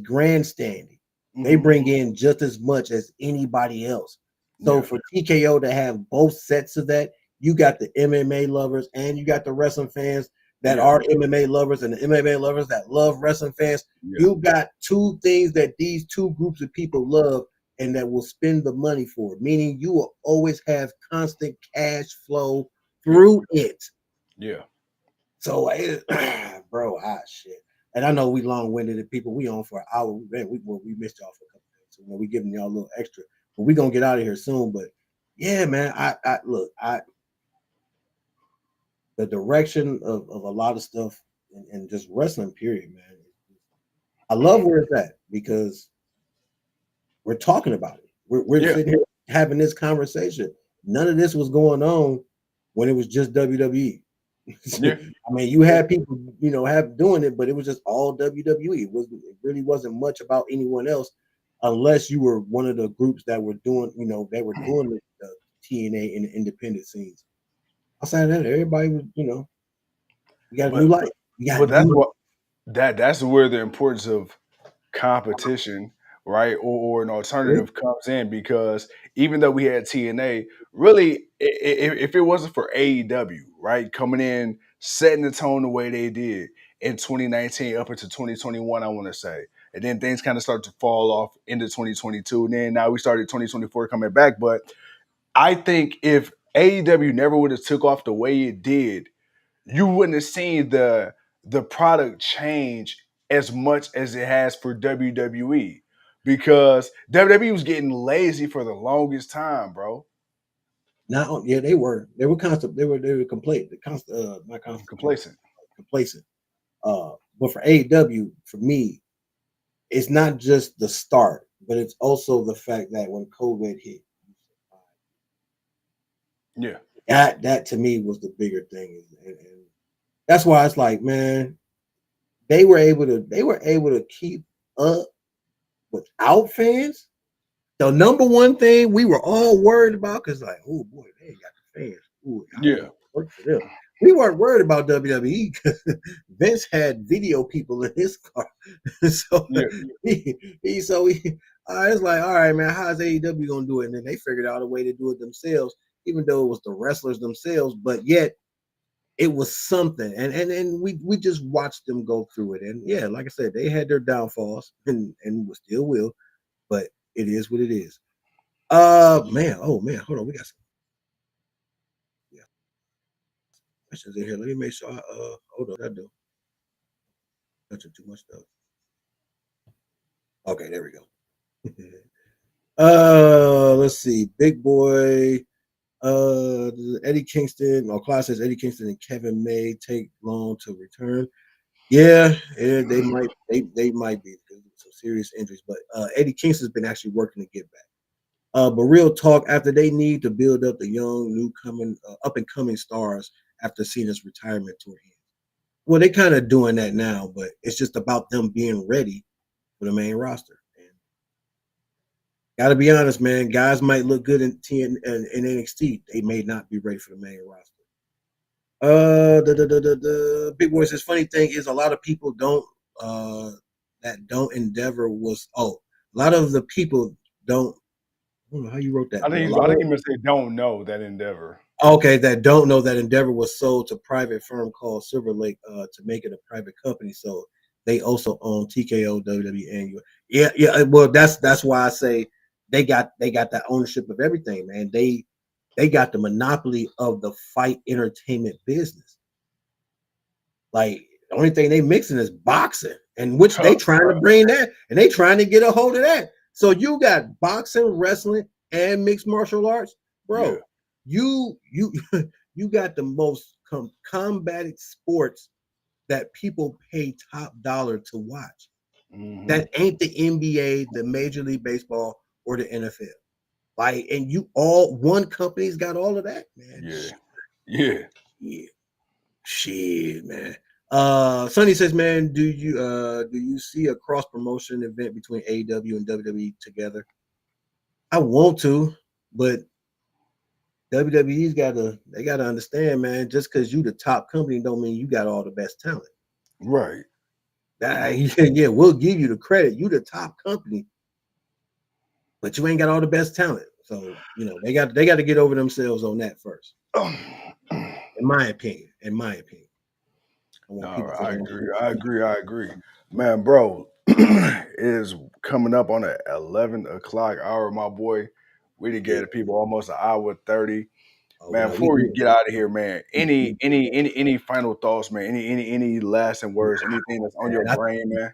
grandstanding, they Mhm. bring in just as much as anybody else. So Yeah. for TKO to have both sets of that, you got the MMA lovers and you got the wrestling fans that Yeah. are MMA lovers and the MMA lovers that love wrestling fans. Yeah. You got two things that these two groups of people love and that will spend the money for, meaning you will always have constant cash flow through it. Yeah. So, bro, shit. And I know we long-winded and people. We on for an hour. Man, we missed y'all for a couple days. So, we giving y'all a little extra, but we gonna get out of here soon. But yeah, man, I look, the direction of a lot of stuff and just wrestling, period, man. I love where it's at because we're talking about it. We're Yeah. sitting here having this conversation. None of this was going on when it was just WWE. Yeah. I mean, you had people, have doing it, but it was just all WWE. It really wasn't much about anyone else, unless you were one of the groups that were doing, the TNA and the independent scenes. Outside of that, everybody was, we got a new But life. We got but that's new. what that's where the importance of competition, right, or an alternative comes in because even though we had TNA, really, if it wasn't for AEW, right, coming in, setting the tone the way they did in 2019 up into 2021, I want to say, and then things kind of started to fall off into 2022, and then now we started 2024 coming back. But I think if AEW never would have took off the way it did, you wouldn't have seen the product change as much as it has for WWE because WWE was getting lazy for the longest time, bro. Now, yeah, they were constant. They were complete. Not constipated, Complacent. complacent. But for AEW, for me, it's not just the start, but it's also the fact that when COVID hit, Yeah. that to me was the bigger thing, and that's why it's like, man, they were able to keep up without fans. The number one thing we were all worried about, because like, oh boy, they ain't got the fans. Ooh, how we Yeah. gonna work for them? We weren't worried about WWE because Vince had video people in his car. so Yeah. it's like, all right, man, how's AEW gonna do it? And then they figured out a way to do it themselves, even though it was the wrestlers themselves, but yet it was something. And we just watched them go through it. And yeah, like I said, they had their downfalls and still will, but it is what it is. Man, oh man, hold on, we got some questions in here. Let me make sure hold on, I do touching too much stuff. Okay, there we go. Let's see. Big boy. Eddie Kingston. Class says Eddie Kingston and Kevin May take long to return. Yeah, they might. They might be because of some serious injuries. But Eddie Kingston's been actually working to get back. But real talk, after they need to build up the young, up and coming stars after Cena's retirement tour ends. Well, they're kind of doing that now, but it's just about them being ready for the main roster. And gotta be honest, man. Guys might look good in NXT. They may not be ready for the main roster. The Big Boy says funny thing is a lot of people don't endeavor was a lot of the people don't. I don't know how you wrote that, I but a think lot of he must say don't know that endeavor. okay that don't know that Endeavor was sold to a private firm called Silver Lake to make it a private company. So they also own TKO, WWE, and yeah. Well, that's why I say they got that ownership of everything, man. They got the monopoly of the fight entertainment business. Like the only thing they mixing is boxing, and which they trying to bring that, and they trying to get a hold of that. So you got boxing, wrestling, and mixed martial arts, Yeah. bro. You you got the most combated sports that people pay top dollar to watch. Mm-hmm. That ain't the NBA, the Major League Baseball, or the NFL. Like, and you all one company's got all of that, man. Yeah. Yeah. Yeah. Shit, man. Sonny says, man, do you see a cross promotion event between AEW and WWE together? I want to, but WWE's gotta understand, man. Just because you the top company don't mean you got all the best talent. Right. Yeah, we'll give you the credit. You the top company, but you ain't got all the best talent. So they got to get over themselves on that first. In my opinion. I want No, people to I know. agree. Man, bro, is coming up on the 11 o'clock hour, my boy. We done gave Yeah. the people almost an hour 30. Oh, Man, we before we do. get out of here, man, any final thoughts, man? Any lasting words? Anything that's on your Man, brain, man?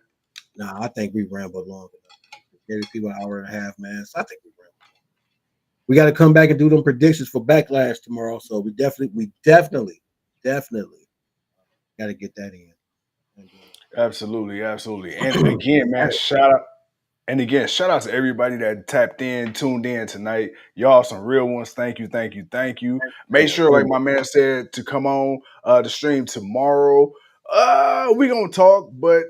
I think we rambled long enough. Gave people an hour and a half, man. So I think we rambled. We got to come back and do them predictions for Backlash tomorrow. So we definitely got to get that in. Absolutely. And again, man, shout out to everybody that tapped in, tuned in tonight. Y'all some real ones. Thank you. Make Man, sure, like my man said, to come on the stream tomorrow. We gonna talk, but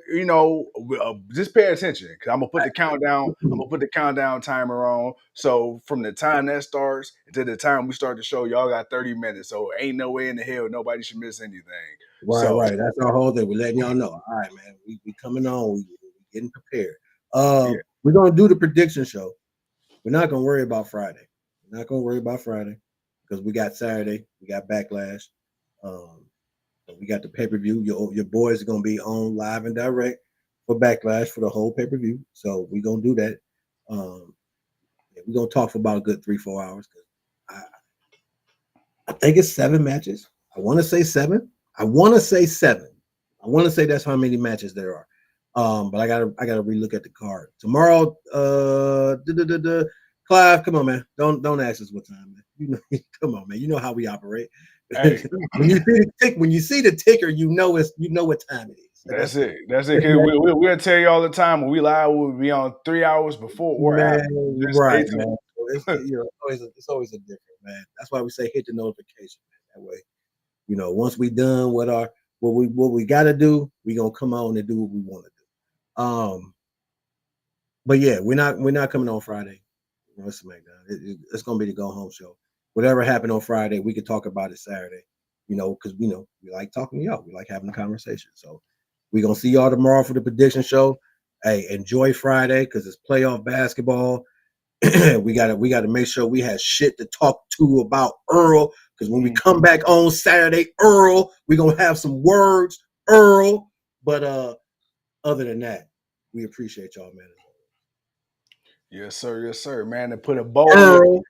just pay attention because I'm gonna put the countdown. I'm gonna put the countdown timer on. So from the time that starts to the time we start the show, y'all got 30 minutes. So ain't no way in the hell nobody should miss anything. So right. That's our whole thing. We're letting y'all know. All right, man. We coming on. We getting prepared. yeah, We're gonna do the prediction show. We're not gonna worry about Friday. Because we got Saturday. We got Backlash. We got the pay-per-view. Your boys are gonna be on live and direct for Backlash for the whole pay-per-view. So we're gonna do that. We're gonna talk for about a good 3-4 hours. I think it's 7 matches. I want to say 7. I want to say that's how many matches there are. But I gotta relook at the card tomorrow. Clive, come on, man. Don't ask us what time, man. Come on, man. You know how we operate. hey, when you see the ticker, you know what time it is. that's it. Cause we'll tell you all the time when we live, we'll be on 3 hours before or Man, after. Just right, stay tuned. man. It's always a different, man. That's why we say hit the notification, man. That way, once we done what we got to do, we gonna come on and do what we want to do. But yeah, we're not coming on Friday. It's SmackDown. It's gonna be the go home show. Whatever happened on Friday, we can talk about it Saturday. Because we like talking to y'all. We like having a conversation. So we're gonna see y'all tomorrow for the prediction show. Hey, enjoy Friday because it's playoff basketball. we gotta make sure we have shit to talk to about Earl. Because when we come back on Saturday, Earl, we're gonna have some words, Earl. But other than that, we appreciate y'all, man. Yes, sir. Man, to put a bow Earl.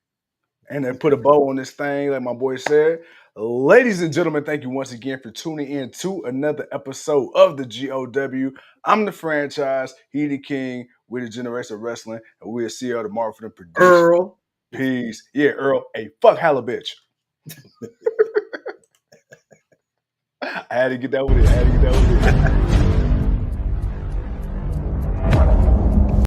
on this thing, like my boy said. Ladies and gentlemen, thank you once again for tuning in to another episode of the GOW. I'm the franchise, he the king, we're the generation of wrestling, and we'll see y'all tomorrow for the prediction. Earl. Peace. Yeah, Earl. Hey, fuck hella bitch. I had to get that with it.